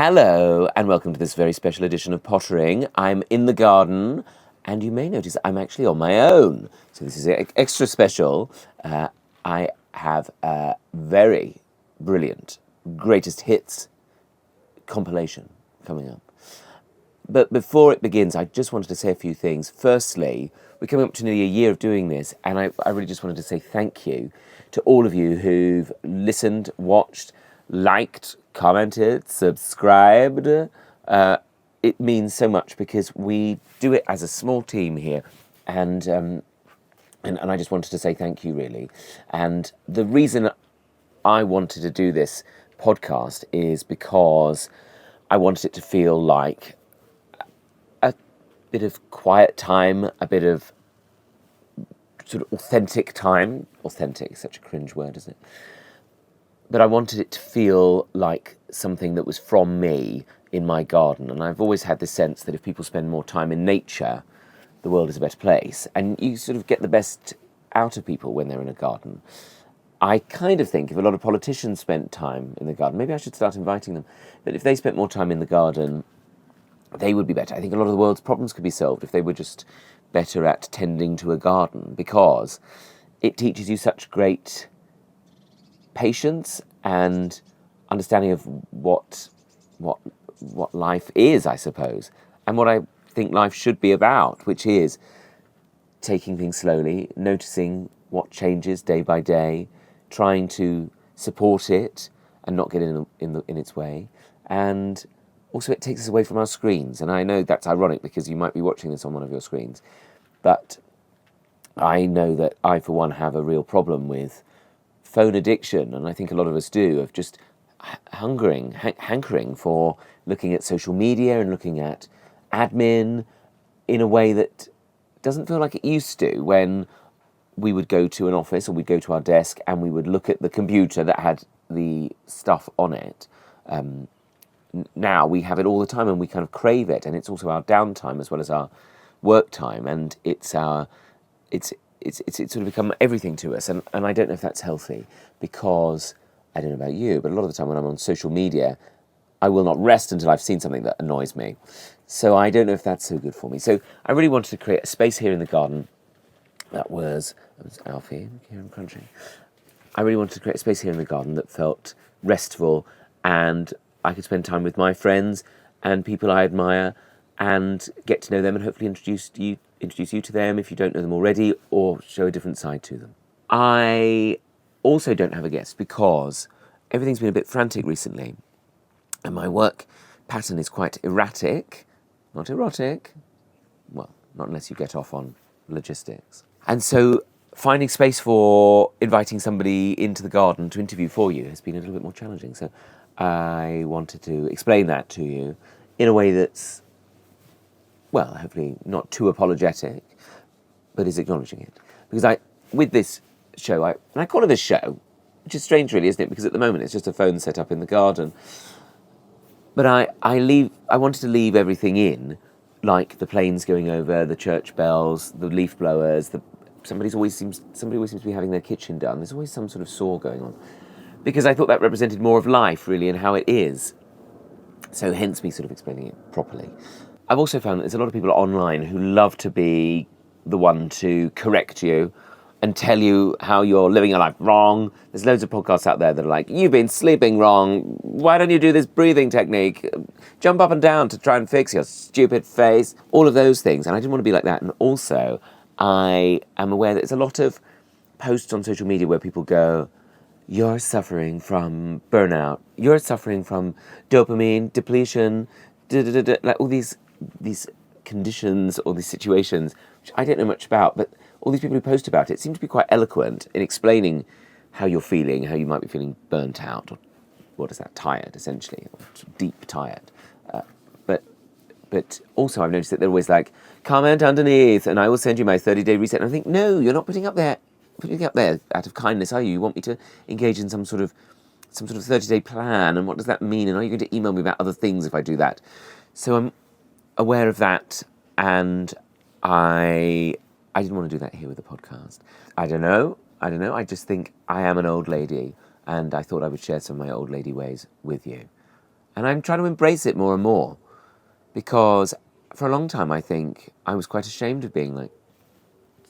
Hello, and welcome to this very special edition of Pottering. I'm in the garden, and you may notice I'm actually on my own. So this is extra special. I have a very brilliant greatest hits compilation coming up. But before it begins, I just wanted to say a few things. Firstly, we're coming up to nearly a year of doing this, and I really just wanted to say thank you to all of you who've listened, watched, liked, commented, subscribed. It means so much because we do it as a small team here, and I just wanted to say thank you, really. And the reason I wanted to do this podcast is because I wanted it to feel like a bit of quiet time, a bit of sort of authentic time. Authentic is such a cringe word, isn't it? But I wanted it to feel like something that was from me in my garden. And I've always had this sense that if people spend more time in nature, the world is a better place. And you sort of get the best out of people when they're in a garden. I kind of think if a lot of politicians spent time in the garden, maybe I should start inviting them, but if they spent more time in the garden, they would be better. I think a lot of the world's problems could be solved if they were just better at tending to a garden, because it teaches you such great patience and understanding of what life is, I suppose, and what I think life should be about, which is taking things slowly, noticing what changes day by day, trying to support it and not get in its way. And also it takes us away from our screens. And I know that's ironic because you might be watching this on one of your screens, but I know that I, for one, have a real problem with phone addiction, and I think a lot of us do, of just hankering for looking at social media and looking at admin in a way that doesn't feel like it used to, when we would go to an office or we'd go to our desk and we would look at the computer that had the stuff on it. Now we have it all the time and we kind of crave it, and it's also our downtime as well as our work time, and it's sort of become everything to us, and I don't know if that's healthy, because I don't know about you, but a lot of the time when I'm on social media, I will not rest until I've seen something that annoys me. So I don't know if that's so good for me. So I really wanted to create a space here in the garden that was Alfie here in Crunchy. I really wanted to create a space here in the garden that felt restful, and I could spend time with my friends and people I admire and get to know them, and hopefully introduce you to them if you don't know them already, or show a different side to them. I also don't have a guest because everything's been a bit frantic recently, and my work pattern is quite erratic. Not erotic. Well, not unless you get off on logistics. And so finding space for inviting somebody into the garden to interview for you has been a little bit more challenging. So I wanted to explain that to you in a way that's, well, hopefully not too apologetic, but is acknowledging it. Because with this show, and I call it a show, which is strange really, isn't it? Because at the moment it's just a phone set up in the garden. But I wanted to leave everything in, like the planes going over, the church bells, the leaf blowers, somebody always seems to be having their kitchen done. There's always some sort of saw going on. Because I thought that represented more of life, really, and how it is. So hence me sort of explaining it properly. I've also found that there's a lot of people online who love to be the one to correct you and tell you how you're living your life wrong. There's loads of podcasts out there that are like, you've been sleeping wrong. Why don't you do this breathing technique? Jump up and down to try and fix your stupid face. All of those things. And I didn't want to be like that. And also, I am aware that there's a lot of posts on social media where people go, you're suffering from burnout. You're suffering from dopamine depletion. Like all these conditions or these situations, which I don't know much about, but all these people who post about it seem to be quite eloquent in explaining how you're feeling, how you might be feeling burnt out, or what is that, tired, essentially, or deep tired. But also I've noticed that they're always like, comment underneath and I will send you my 30-day reset. And I think, no, you're not putting up there out of kindness, are you? You want me to engage in some sort of 30-day plan, and what does that mean? And are you going to email me about other things if I do that? So I'm aware of that, and I didn't want to do that here with the podcast. I don't know. I just think I am an old lady, and I thought I would share some of my old lady ways with you. And I'm trying to embrace it more and more, because for a long time I think I was quite ashamed of being like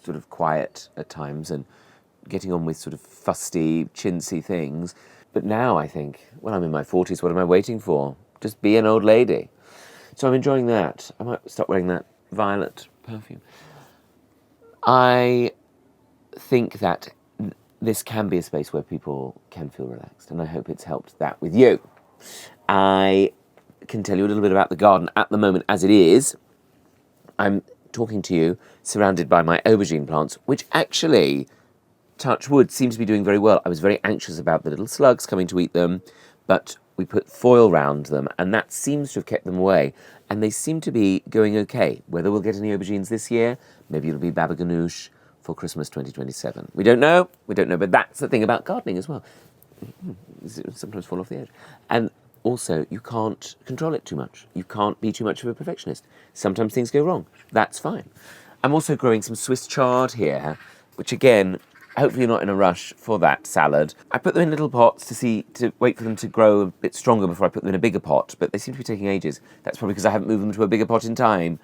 sort of quiet at times and getting on with sort of fusty, chintzy things. But now I think, well, I'm in my 40s, what am I waiting for? Just be an old lady. So I'm enjoying that. I might stop wearing that violet perfume. I think that this can be a space where people can feel relaxed, and I hope it's helped that with you. I can tell you a little bit about the garden at the moment as it is. I'm talking to you surrounded by my aubergine plants, which actually, touch wood, seem to be doing very well. I was very anxious about the little slugs coming to eat them, but we put foil round them, and that seems to have kept them away, and they seem to be going okay. Whether we'll get any aubergines this year, maybe it'll be baba ganoush for Christmas 2027. We don't know, but that's the thing about gardening as well. Sometimes fall off the edge. And also, you can't control it too much. You can't be too much of a perfectionist. Sometimes things go wrong. That's fine. I'm also growing some Swiss chard here, which again, hopefully you're not in a rush for that salad. I put them in little pots to wait for them to grow a bit stronger before I put them in a bigger pot, but they seem to be taking ages. That's probably because I haven't moved them to a bigger pot in time.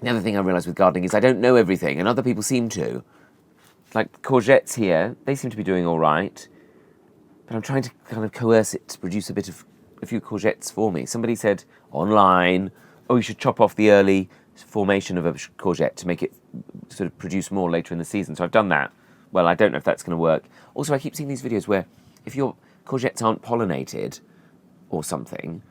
The other thing I realise with gardening is I don't know everything, and other people seem to. Like courgettes here, they seem to be doing all right, but I'm trying to kind of coerce it to produce a few courgettes for me. Somebody said online, oh, you should chop off the early formation of a courgette to make it sort of produce more later in the season. So I've done that. Well, I don't know if that's going to work. Also, I keep seeing these videos where if your courgettes aren't pollinated or something,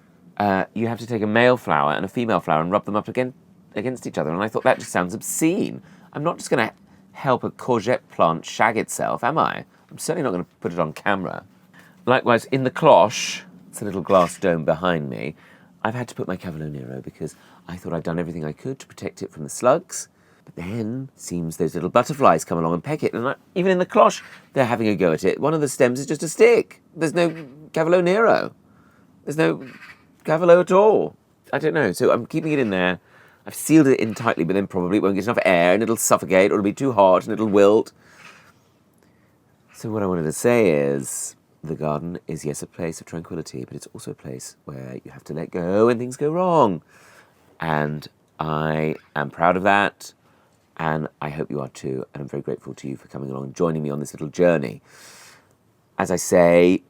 you have to take a male flower and a female flower and rub them up against each other. And I thought that just sounds obscene. I'm not just going to help a courgette plant shag itself, am I? I'm certainly not going to put it on camera. Likewise, in the cloche, it's a little glass dome behind me, I've had to put my Cavolo Nero because I thought I'd done everything I could to protect it from the slugs. But then, seems those little butterflies come along and peck it. And even in the cloche, they're having a go at it. One of the stems is just a stick. There's no Cavolo Nero. There's no Cavolo at all. I don't know. So I'm keeping it in there. I've sealed it in tightly, but then probably it won't get enough air and it'll suffocate or it'll be too hot and it'll wilt. So what I wanted to say is, the garden is, yes, a place of tranquility, but it's also a place where you have to let go when things go wrong. And I am proud of that, and I hope you are too, and I'm very grateful to you for coming along and joining me on this little journey. As I say,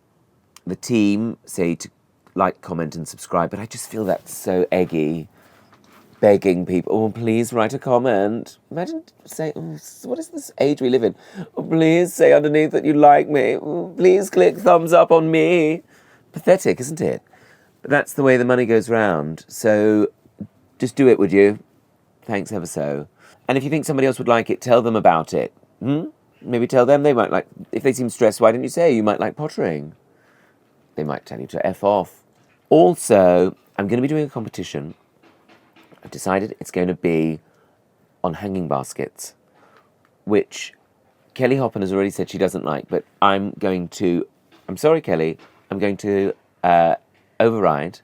the team say to like, comment, and subscribe, but I just feel that's so eggy. Begging people, oh, please write a comment. Imagine saying, oh, what is this age we live in? Oh, please say underneath that you like me. Oh, please click thumbs up on me. Pathetic, isn't it? But that's the way the money goes round. So just do it, would you? Thanks ever so. And if you think somebody else would like it, tell them about it. Maybe tell them they might like, if they seem stressed, why didn't you say you might like pottering? They might tell you to F off. Also, I'm going to be doing a competition. I've decided it's going to be on hanging baskets, which Kelly Hoppen has already said she doesn't like, but I'm sorry, Kelly, I'm going to override.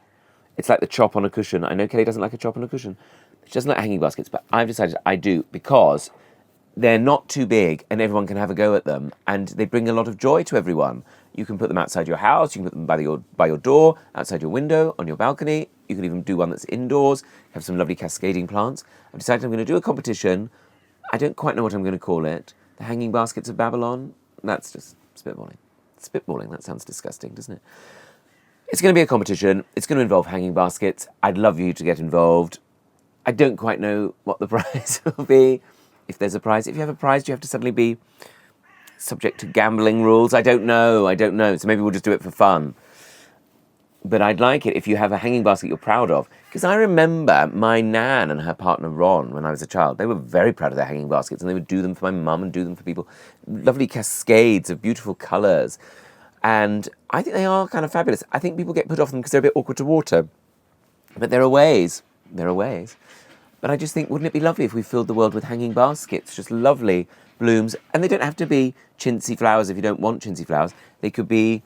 It's like the chop on a cushion. I know Kelly doesn't like a chop on a cushion. She doesn't like hanging baskets, but I've decided I do because they're not too big and everyone can have a go at them, and they bring a lot of joy to everyone. You can put them outside your house, you can put them by your door, outside your window, on your balcony. You can even do one that's indoors, have some lovely cascading plants. I've decided I'm going to do a competition. I don't quite know what I'm going to call it. The Hanging Baskets of Babylon? That's just spitballing. Spitballing, that sounds disgusting, doesn't it? It's going to be a competition. It's going to involve hanging baskets. I'd love you to get involved. I don't quite know what the prize will be. If there's a prize. If you have a prize, do you have to suddenly be subject to gambling rules? I don't know. So maybe we'll just do it for fun. But I'd like it if you have a hanging basket you're proud of. Because I remember my nan and her partner Ron, when I was a child, they were very proud of their hanging baskets, and they would do them for my mum and do them for people. Lovely cascades of beautiful colours. And I think they are kind of fabulous. I think people get put off them because they're a bit awkward to water. But there are ways. But I just think, wouldn't it be lovely if we filled the world with hanging baskets? Just lovely blooms. And they don't have to be chintzy flowers if you don't want chintzy flowers. They could be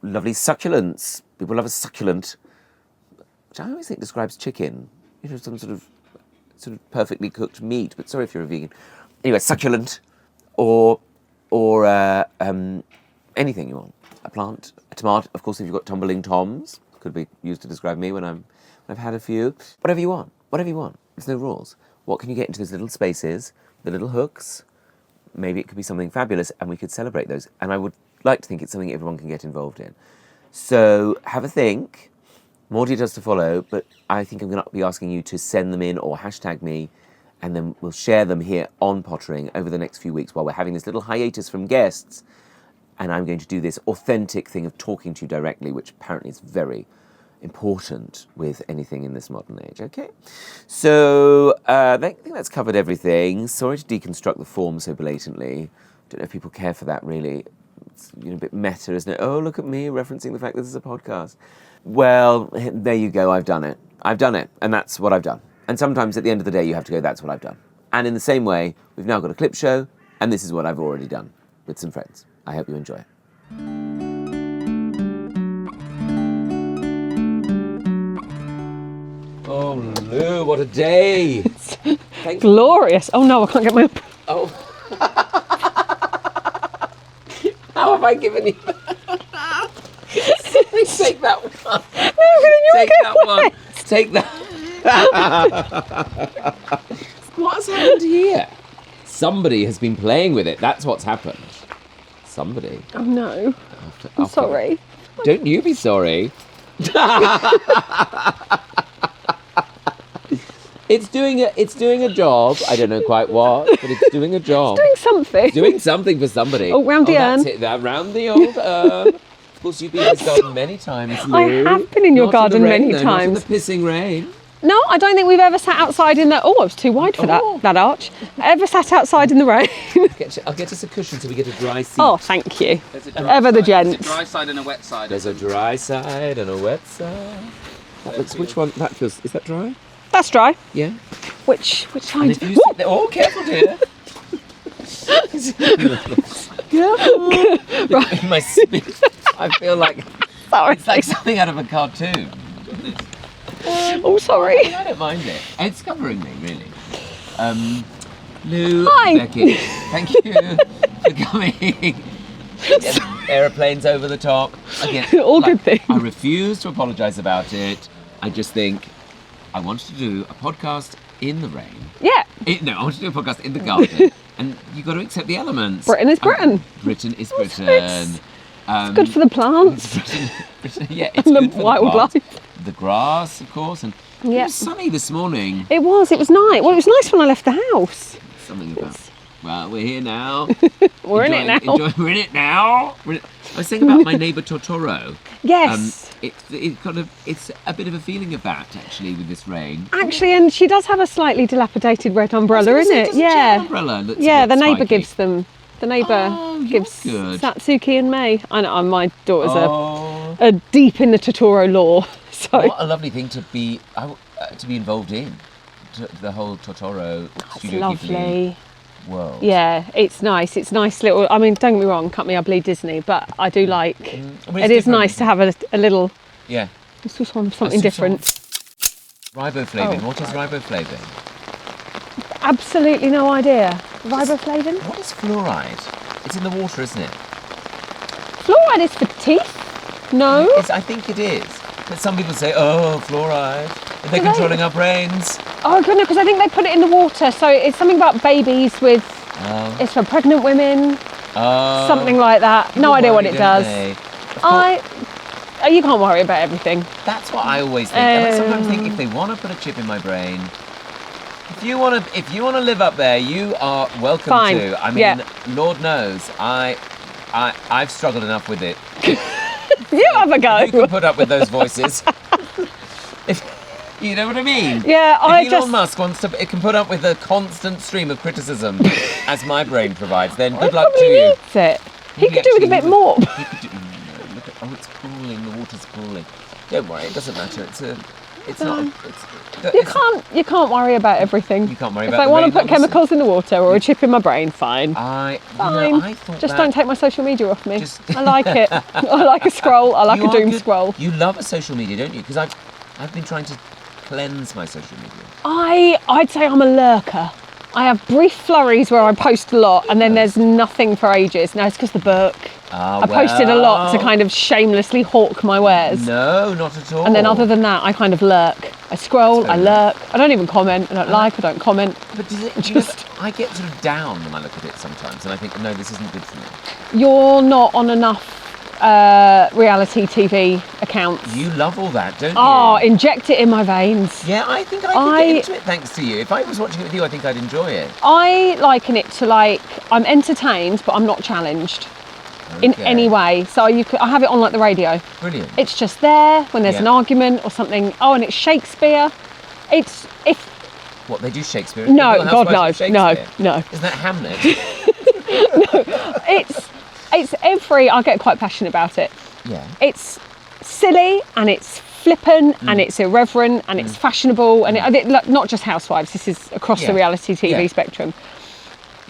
lovely succulents. People love a succulent, which I always think describes chicken. You know, some sort of perfectly cooked meat. But sorry if you're a vegan. Anyway, succulent or anything you want. A plant, a tomato. Of course, if you've got tumbling toms, could be used to describe me when I've had a few. Whatever you want. Whatever you want. There's no rules. What can you get into those little spaces, the little hooks? Maybe it could be something fabulous and we could celebrate those. And I would like to think it's something everyone can get involved in. So have a think. More details to follow, but I think I'm going to be asking you to send them in or hashtag me, and then we'll share them here on Pottering over the next few weeks while we're having this little hiatus from guests. And I'm going to do this authentic thing of talking to you directly, which apparently is very important with anything in this modern age. Okay, so I think that's covered everything. Sorry to deconstruct the form so blatantly. Don't know if people care for that really. It's a bit meta, isn't it? Oh, look at me referencing the fact that this is a podcast. Well, there you go. I've done it. And that's what I've done. And sometimes at the end of the day, you have to go, that's what I've done. And in the same way, we've now got a clip show, and this is what I've already done with some friends. I hope you enjoy it. Oh, Lou, what a day. Glorious. Oh, no, I can't get my... Oh. How have I given you that? Take that one. No, take that one. Take that. What's happened here? Somebody has been playing with it. That's what's happened. Somebody. Oh, no. I'm sorry. Don't you be sorry. It's doing a job. I don't know quite what, but it's doing a job. It's doing something. It's doing something for somebody. Oh, round the urn. That's it. Round the old urn. Of course, you've been in this garden many times, Lou. I have been in your garden many times. Not in the pissing rain. No, I don't think we've ever sat outside in the... Oh, I was too wide for that arch. Ever sat outside in the rain. I'll get us a cushion so we get a dry seat. Oh, thank you. Ever the gents. There's a dry side and a wet side. There's a dry side and a wet side. Which one? That feels... Is that dry? That's dry. Yeah. Which side? And if you sit there... Oh, careful, dear. Careful. Right. My spit. I feel like... Sorry. It's like something out of a cartoon. Oh, sorry. I don't mind it. It's covering me, really. Lou, Hi. Becky, thank you for coming. Aeroplanes over the top. Again, All good things. I refuse to apologise about it. I just think I wanted to do a podcast in the rain. Yeah. I wanted to do a podcast in the garden. And you've got to accept the elements. Britain is Britain. Britain is Britain. It's good for the plants. Britain, yeah, it's And the good for wildlife. the plants. The grass, of course, and it was sunny this morning. It was nice. Well, it was nice when I left the house. Something about, well, we're here now. We're in it now. We're in it now. I was thinking about my neighbour Totoro. Yes. It's a bit of a feeling of that, actually, with this rain. Actually, and she does have a slightly dilapidated red umbrella, isn't it? Yeah. Umbrella The neighbour gives them. The neighbour gives good. Satsuki and May. I know, my daughters are deep in the Totoro lore. So. What a lovely thing to be involved in. The whole Totoro Studio lovely world. Yeah, it's nice. It's nice little. I mean, don't get me wrong, cut me, I bleed Disney, but I do like. It is nice to have a little. Yeah. Something different. Riboflavin. What is riboflavin? Absolutely no idea. Riboflavin? What is fluoride? It's in the water, isn't it? Fluoride is for teeth? No. I think it is. But some people say, oh, fluoride. They're controlling our brains. Oh, goodness, because I think they put it in the water. So it's something about babies with... It's for pregnant women. Something like that. No idea what it does. You can't worry about everything. That's what I always think. And I sometimes think if they want to put a chip in my brain... If you want to live up there, you are welcome to. I mean, Lord knows, I've struggled enough with it. You have a go. You can put up with those voices. If you know what I mean. Yeah, if Elon Musk wants to, it can put up with the constant stream of criticism, as my brain provides. Then good luck to you. Needs it. He could do with a bit more. He could do. Look at, it's cooling. The water's cooling. Don't worry, it doesn't matter. It's not. You can't worry about everything. You can't worry if about. If I want to put chemicals in the water or a chip in my brain, fine. I thought just don't take my social media off me. I like it. I like a scroll. I like a doom scroll. You love a social media, don't you? Because I've been trying to cleanse my social media. I'd say I'm a lurker. I have brief flurries where I post a lot, and then there's nothing for ages. No, it's because the book. I posted a lot to kind of shamelessly hawk my wares. No, not at all. And then other than that, I kind of lurk. I scroll, I lurk. I don't even comment. I don't comment. But does it just... I get sort of down when I look at it sometimes, and I think, no, this isn't good for me. You're not on enough reality TV accounts. You love all that, don't you? Oh, inject it in my veins. Yeah, I think I could get into it thanks to you. If I was watching it with you, I think I'd enjoy it. I liken it to I'm entertained, but I'm not challenged in any way. So I have it on like the radio. Brilliant. It's just there when there's an argument or something. Oh, and it's Shakespeare. What, they do Shakespeare? No, God, no. Isn't that Hamlet? I get quite passionate about it. Yeah. It's silly and it's flippant and it's irreverent and it's fashionable and not just Housewives, this is across the reality TV spectrum.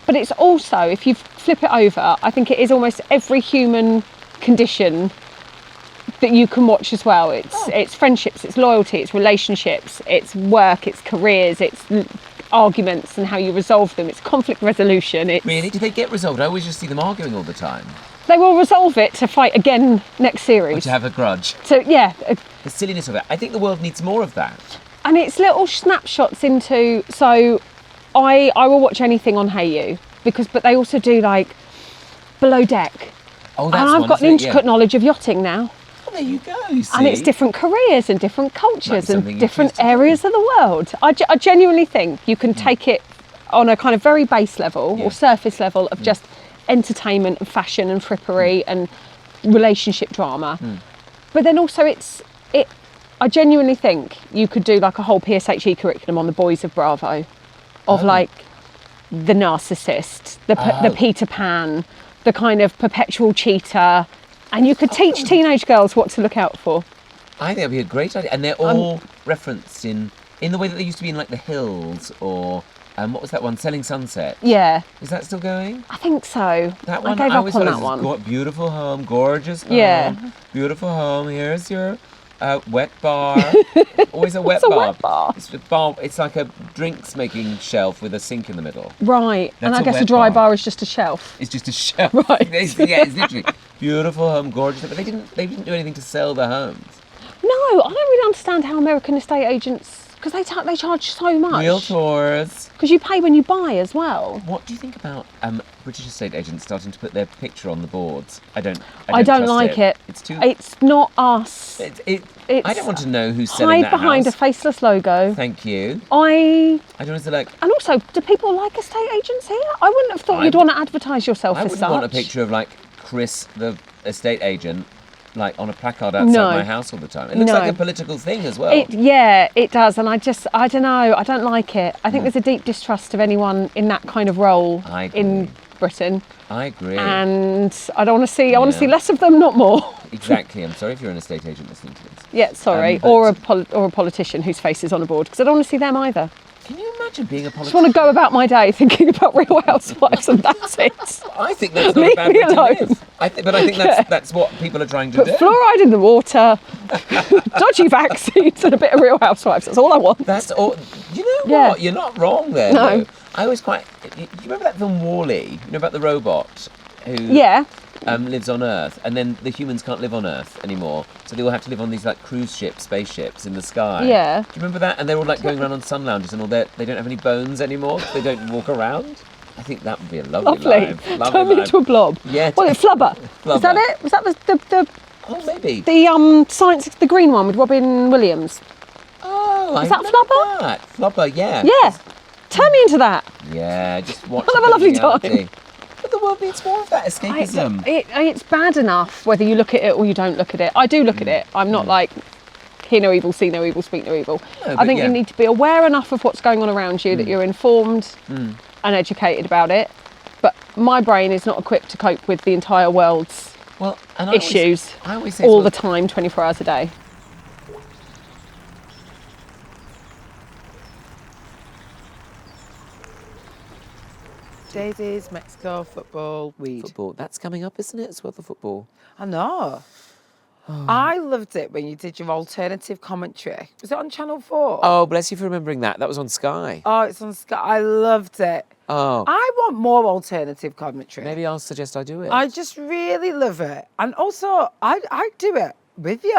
But it's also, if you flip it over, I think it is almost every human condition that you can watch as well. It's friendships, it's loyalty, it's relationships, it's work, it's careers, it's arguments and how you resolve them, it's conflict resolution. Really? Do they get resolved? I always just see them arguing all the time. They will resolve it to fight again next series. Or to have a grudge. So, yeah. The silliness of it. I think the world needs more of that. And it's little snapshots into... So, I will watch anything on Hey You, but they also do, Below Deck. Oh, that's and I've got an intricate knowledge of yachting now. Oh, there you go, you see. And it's different careers and different cultures and different areas of the world. I genuinely think you can take it on a kind of very base level or surface level of just entertainment and fashion and frippery and relationship drama. But then also I genuinely think you could do a whole PSHE curriculum on the boys of Bravo, of the narcissist, the Peter Pan, the kind of perpetual cheater, and you could teach teenage girls what to look out for. I think that'd be a great idea, and they're all referenced in the way that they used to be in The Hills or what was that one? Selling Sunset. Yeah. Is that still going? I think so. That one, I gave up on that one. Beautiful home, gorgeous home. Yeah. Beautiful home. Here's your wet bar. Always a wet What's bar. A wet bar? It's like a drinks making shelf with a sink in the middle. Right. And I guess a dry bar is just a shelf. It's just a shelf. Right. It's literally beautiful home, gorgeous. But they didn't do anything to sell the homes. No, I don't really understand how American estate agents, because they charge so much. Realtors. Because you pay when you buy as well. What do you think about British estate agents starting to put their picture on the boards? I don't like it. It's too. It's not us. I don't want to know who's selling that house. Hide behind a faceless logo. Thank you. I don't want to And also, do people like estate agents here? I wouldn't have thought you'd want to advertise yourself as such. I wouldn't want a picture of Chris, the estate agent, on a placard outside my house all the time. It looks like a political thing as well. It does, and I don't know, I don't like it. I think there's a deep distrust of anyone in that kind of role in Britain. I agree. And I don't want to see, I want to see less of them, not more. Exactly. I'm sorry if you're an estate agent listening to this. Yeah, sorry. Or a politician whose face is on a board, because I don't want to see them either. Can you imagine being a politician? I just want to go about my day thinking about Real Housewives and that's it. I think that's not a bad way to live. I think that's what people are trying to do. Put fluoride in the water, dodgy vaccines and a bit of Real Housewives. That's all I want. That's all. You know what? You're not wrong there. No. Though. I always quite... You remember that film WALL-E? You know about the robot who... Yeah. Lives on Earth, and then the humans can't live on Earth anymore, so they all have to live on these cruise ships, spaceships in the sky. Yeah. Do you remember that? And they're all going around on sun lounges, and they don't have any bones anymore. They don't walk around. I think that would be a lovely life. Turn me into a blob. Yeah. Well, Flubber. Is that it? Was that the? Oh, maybe. The science, the green one with Robin Williams. Oh, is that Flubber? Flubber, yeah. Yeah. Turn me into that. Yeah, just watch. I'll have a lovely time. But the world needs more of that escapism. It's bad enough whether you look at it or you don't look at it. I do look at it. I'm not hear no evil, see no evil, speak no evil. No, I think you need to be aware enough of what's going on around you that you're informed and educated about it. But my brain is not equipped to cope with the entire world's issues I always say all the time, 24 hours a day. Daisies, Mexico, football, weed. Football. That's coming up, isn't it? As well, the football. I know. I loved it when you did your alternative commentary. Was it on Channel 4? Oh, bless you for remembering that. That was on Sky. Oh, it's on Sky. I loved it. Oh, I want more alternative commentary. maybe I'll suggest I do it. I just really love it. And also, I do it with you.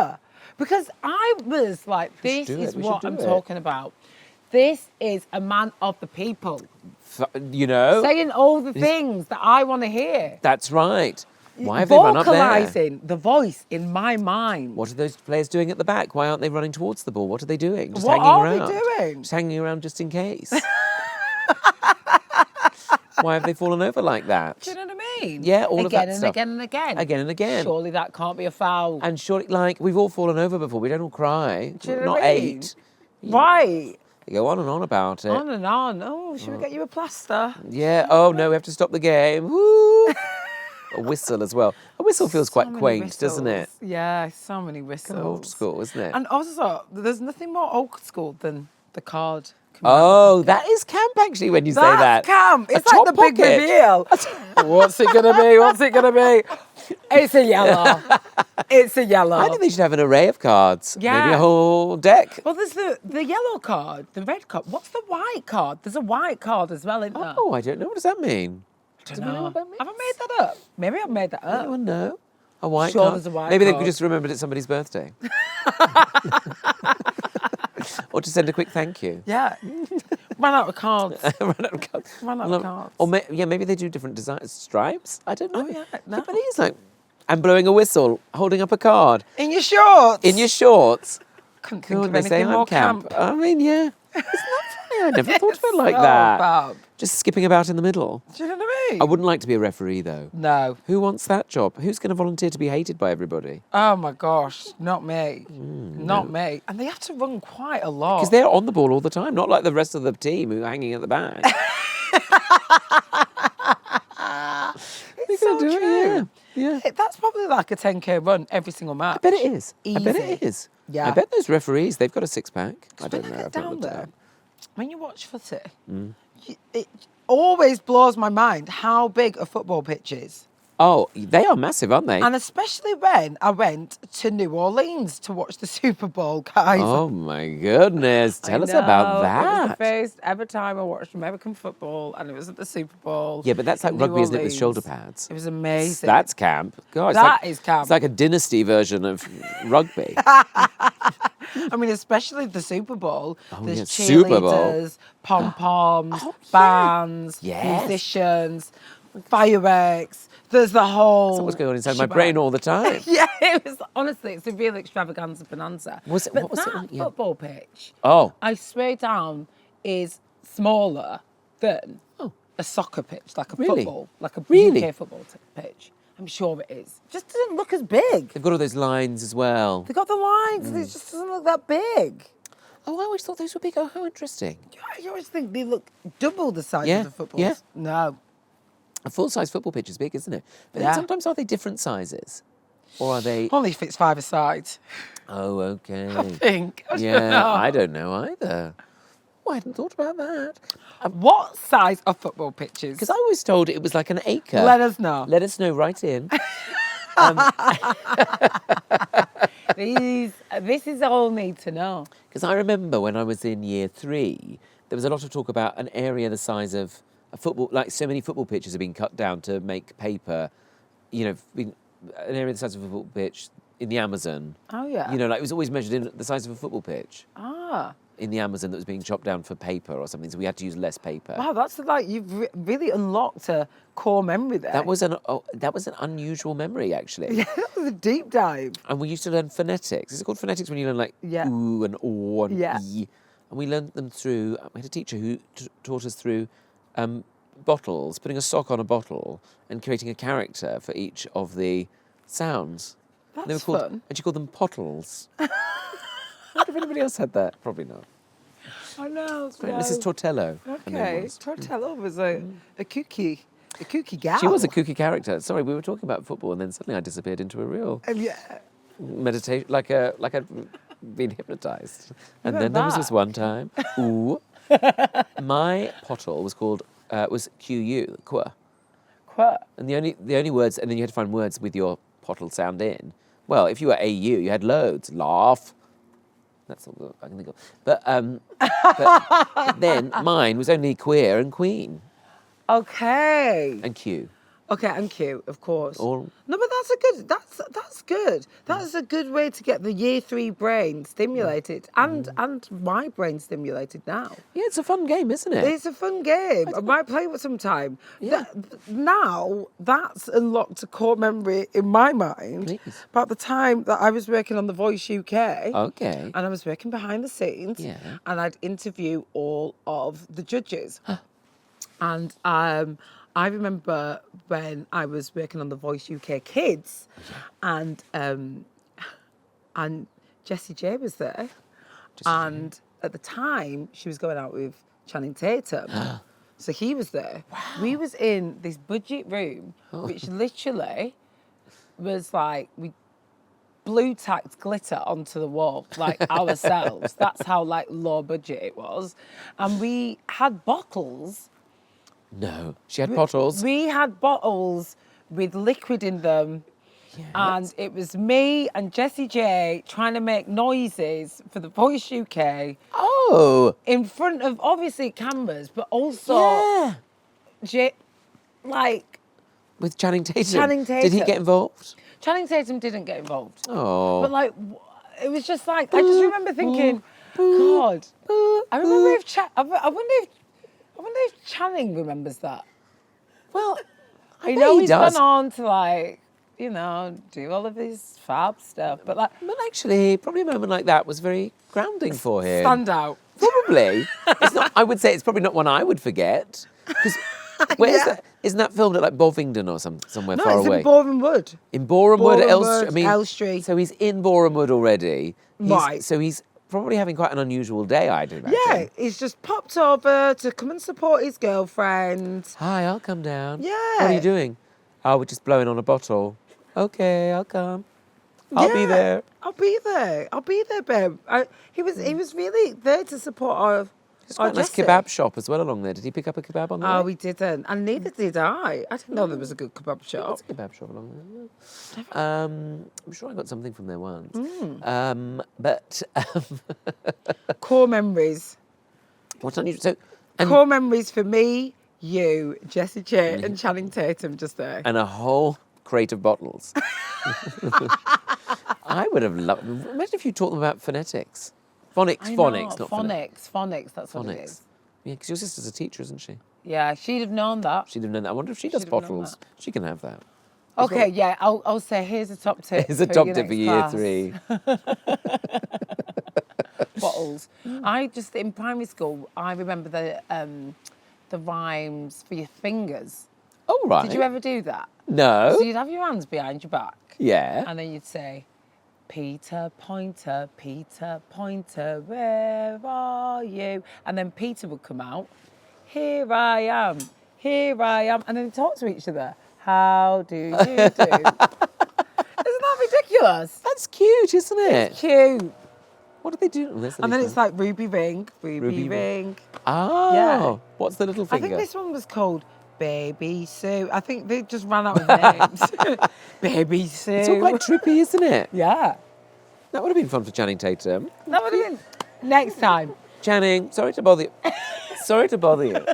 Because I was like, this do it. is We what should I'm do it. talking about. This is a man of the people. You know? Saying all the things that I want to hear. That's right. Why have they run up there? Vocalising the voice in my mind. What are those players doing at the back? Why aren't they running towards the ball? What are they doing? Just What hanging are around. they doing? Just hanging around just in case. Why have they fallen over like that? Do you know what I mean? Yeah, all of that Again and stuff. again and again. Again and again. Surely that can't be a foul. And surely, like, we've all fallen over before. We don't all cry. Do you know Not what I mean? 8. Right. They go on and on about it. On and on. Oh, should we get you a plaster? Yeah. Oh, no, we have to stop the game. Woo! A whistle as well. A whistle feels quite many quaint, doesn't it? whistles. Yeah, so many whistles. Kind of old school, isn't it? And also, there's nothing more old school than the card. Oh, that is camp actually when you say that. That's camp. It's A like the top big pocket. reveal. What's it gonna be? What's it gonna be? It's a yellow. It's a yellow. I think they should have an array of cards. Maybe Yeah. a whole deck. Well, there's the yellow card, the red card. What's the white card? There's a white card as well, isn't there? Oh, I don't know. What does that mean? I don't know. Have I made that up? Maybe I've made that up. Anyone know? A white Sure, card? there's a white Maybe card. they just remembered it's somebody's birthday. Or to send a quick thank you. Yeah. Ran out of cards. Run out of cards. Run out of cards. Or maybe they do different designs. Stripes? I don't know. Oh, yeah, no. But it is like, I'm blowing a whistle, holding up a card. In your shorts. In your shorts. Couldn't think God, of they say anything I'm more camp. camp. I mean, yeah. Isn't that funny? I never thought of it like So that. bad. Just skipping about in the middle. Do you know what I mean? I wouldn't like to be a referee, though. No. Who wants that job? Who's going to volunteer to be hated by everybody? Oh my gosh, not me. Not me. And they have to run quite a lot. Because they're on the ball all the time, not like the rest of the team who are hanging at the back. It's so do it, true. yeah. That's probably like a 10k run every single match. I bet it is. I bet it Easy. is. Yeah. I bet those referees, they've got a six-pack. I When don't I know. get I've not down looked it there, up. when you watch footy, it always blows my mind how big a football pitch is. Oh, they are massive, aren't they? And especially when I went to New Orleans to watch the Super Bowl, guys. Oh, my goodness. Tell us about It was the that. first ever time I watched American football, and it was at the Super Bowl. Yeah, but that's like in New rugby, isn't it, with Orleans. shoulder pads? It was amazing. That's camp. God, it's That like, is camp. It's like a dynasty version of rugby. I mean, especially the Super Bowl. There's yeah, Super Bowl. cheerleaders, pom-poms, Oh, yeah. bands, Yes. musicians, fireworks. There's the whole That's what's going on inside my shebang. brain all the time. Yeah, it was, honestly, it's a real extravaganza bonanza. Was it- But what was it that like? Yeah. football pitch, Oh, I swear down, is smaller than Oh. a soccer pitch, like a Really? football, like a Really? UK football pitch. I'm sure it is. Just doesn't look as big. they've got all those lines as well. They got the lines, and it just doesn't look that big. Oh, I always thought those were big. Oh, how interesting. You always think they look double the size Yeah, of the footballs. yeah. No. A full-size football pitch is big, isn't it? But then Yeah. sometimes are they different sizes? Or are they... Only fits 5 aside. Oh, okay. I think. I don't Yeah, know. I don't know either. Oh, I hadn't thought about that. What size of football pitches? Because I always told it was like an acre. Let us know. Let us know right in. This is all need to know. Because I remember when I was in year 3, there was a lot of talk about an area the size of a football, like so many football pitches have been cut down to make paper, you know, an area the size of a football pitch in the Amazon. Oh, yeah. You know, like it was always measured in the size of a football pitch Ah. in the Amazon that was being chopped down for paper or something, so we had to use less paper. Wow, that's like, you've really unlocked a core memory there. That was an unusual memory, actually. Yeah, that was a deep dive. And we used to learn phonetics. Is it called phonetics when you learn like Yeah. ooh and or and Yeah. e? And we learned them through. We had a teacher who taught us through bottles, putting a sock on a bottle and creating a character for each of the sounds. That's They were called, fun. and she called them pottles. I wonder if anybody else had that. Probably not. I know. Mrs. Tortello. her name Okay, was. Tortello was a kooky gal. She was a kooky character. Sorry, we were talking about football, and then suddenly I disappeared into a real Yeah. meditation, like I'd been hypnotized. And went then there was back. this one time. Ooh, my pottle was called was QU, qua, Quite. and the only words, and then you had to find words with your pottle sound in, Well, if you were AU, you had loads. Laugh. That's all I can think of. But then mine was only queer and queen Okay. and Q. Okay, and Q, of course. All- No, but that's good. That's a good way to get the year 3 brain stimulated and my brain stimulated now. Yeah, it's a fun game, isn't it? It's a fun game. I might play it sometime. Yeah. Now that's unlocked a core memory in my mind Please. about the time that I was working on The Voice UK. Okay. And I was working behind the scenes. Yeah. And I'd interview all of the judges. And I remember when I was working on The Voice UK Kids, and Jessie J was there, and at the time she was going out with Channing Tatum, so he was there. Wow. We was in this budget room, which literally was like we blue tacked glitter onto the wall, like ourselves. That's how like low budget it was, and we had bottles. No, she had bottles. We had bottles with liquid in them. Yes. And it was me and Jessie J trying to make noises for The Voice UK. Oh. In front of, obviously, cameras, but also, like... With Channing Tatum. Channing Did he Tatum. get involved? Channing Tatum didn't get involved. Oh. But, like, it was just like, I just remember thinking, God, I remember if... I wonder if Channing remembers that. Well, I know he's does. gone on to, like, you know, do all of this fab stuff, but like... But actually, probably a moment like that was very grounding for him. Stand out. Probably. It's not. I would say it's probably not one I would forget. Because where's that? Isn't that filmed at like Bovingdon or somewhere far No, away? it's in Boreham Wood. In Boreham Wood, Boreham Wood, I mean, Elstree. So he's in Boreham Wood already. Right. So he's probably having quite an unusual day, I'd imagine. Yeah, he's just popped over to come and support his girlfriend. Hi, I'll come down. Yeah. What are you doing? Oh, we're just blowing on a bottle. Okay, I'll come. I'll be there. I'll be there, babe. He was really there to support our It's quite a nice Jessie. kebab shop as well along there. Did he pick up a kebab on the Oh, way? we didn't, and neither did I. I didn't know there was a good kebab shop. What's a kebab shop along there? I'm sure I got something from there once. Core memories. What's unusual? Core memories for me, you, Jessie J, and Channing Tatum just there. And a whole crate of bottles. I would have loved. Imagine if you taught them about phonetics. Phonics, not phonetics. Phonics, that's what it Phonics. is. Yeah, because your sister's a teacher, isn't she? Yeah, she'd have known that. She'd have known that. I wonder if she does She'd have known bottles. She can have that. Okay, yeah, I'll say here's a top tip. It's a for top your tip for next year class. 3. Bottles. I just in primary school, I remember the rhymes for your fingers. Oh, right. Did you ever do that? No. So you'd have your hands behind your back, Yeah. and then you'd say, Peter Pointer, where are you? And then Peter would come out, here I am, and then talk to each other. How do you do? Isn't that ridiculous? That's cute, isn't it? It's cute. What do they do? Oh, And then it's like Ruby Ring, Ruby Ring. Oh. Yeah. What's the little I finger? think this one was called Baby Sue. I think they just ran out of names. Baby Sue. It's all quite trippy, isn't it? Yeah. That would have been fun for Channing Tatum. That would have been next time. Channing, sorry to bother you. Sorry to bother you.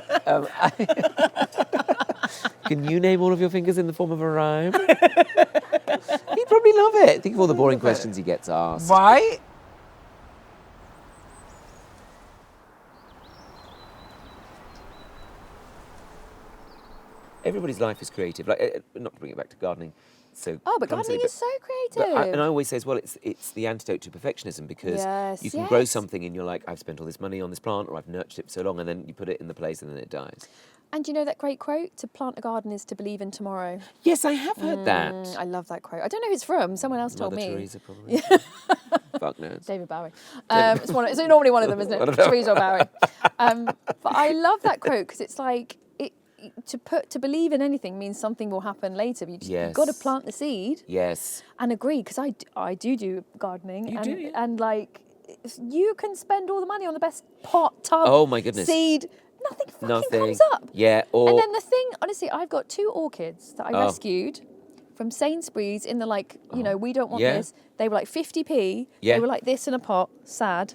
Can you name all of your fingers in the form of a rhyme? He'd probably love it. Think of all the boring questions he gets asked. Right? Everybody's life is creative. Like, not to bring it back to gardening. So Oh, but clumsily, gardening is so creative. and I always say as well, it's the antidote to perfectionism because Yes, you can grow yes. something and you're like, I've spent all this money on this plant or I've nurtured it for so long, and then you put it in the place and then it dies. And you know that great quote? To plant a garden is to believe in tomorrow. Yes, I have heard that. I love that quote. I don't know who it's from. Someone else told Mother me. Teresa, probably. Fuck knows. David Bowie. It's normally one of them, isn't I don't it? know. Teresa or Bowie. But I love that quote because it's like to believe in anything means something will happen later. You've got to plant the seed. Yes. And agree, because I do gardening. You and, do, yeah. And like, you can spend all the money on the best pot, tub, Oh my goodness. seed. Nothing fucking Nothing. comes up. Yeah. Or And then the thing, honestly, I've got 2 orchids that I rescued from Sainsbury's in the we don't want Yeah. this. They were like 50p. Yeah. They were like this in a pot. Sad.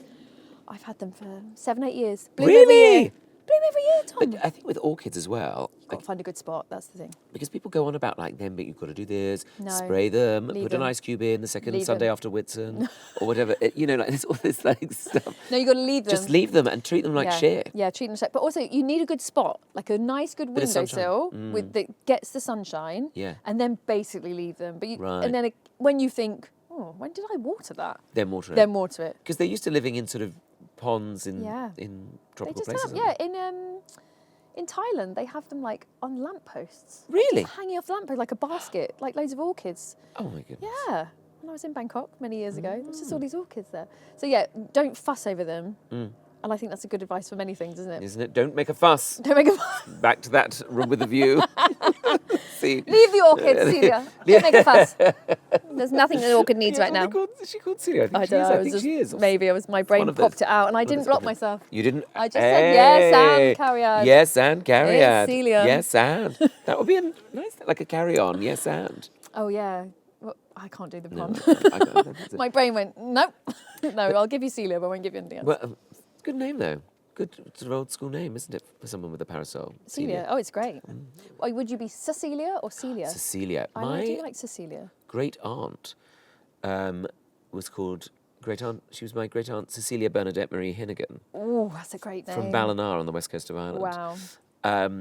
I've had them for 7-8 years. Bloom every Really? year. Bloom every year, Tom. But I think with orchids as well, Got to find a good spot. That's the thing. because people go on about like them, but you've got to do this, No. spray them, Leave put them. an ice cube in the second Leave Sunday them. after Whitsun, or whatever. Like there's all this like stuff. No, you got to leave them. Just leave them and treat them like shit. Yeah, treat them like. But also, you need a good spot, like a nice, good Bit of sunshine. windowsill that gets the sunshine. Yeah. And then basically leave them. But Right. and then when you think, oh, when did I water that? Then water it. Then water it. Because they're used to living in sort of ponds in They tropical just places. have, in Thailand they have them like on lampposts. Like, Really? just hanging off the lamppost like a basket, like loads of orchids. Oh my goodness. Yeah. When I was in Bangkok many years ago, there was just all these orchids there. So yeah, don't fuss over them. And I think that's a good advice for many things, isn't it? Isn't it? Don't make a fuss. Don't make a fuss. Back to that room with a view. See. Leave the orchids, Celia. Don't make a fuss. There's nothing an orchid needs right now. Is she called Celia? I think I she don't is. know. I think she is. Maybe my brain one of popped those- it out, and I one of didn't those block orchids. myself. You didn't? I just said, yes, and carry on. Yes, and carry It's on. Celia. Yes, and. That would be a nice, like a carry on. Yes, and. Oh yeah. Well, I can't do the pun. I don't- My brain went, nope. No, I'll give you Celia, but I won't give you anything else. Well, good name though. Good sort of old school name, isn't it, for someone with a parasol? Celia. Oh, it's great. Oh, would you be Cecilia or Celia? Cecilia. I do My like Cecilia. great aunt was called she was my great aunt Cecilia Bernadette Marie Hinnigan Oh, that's a great name. from Ballina on the west coast of Ireland. Wow.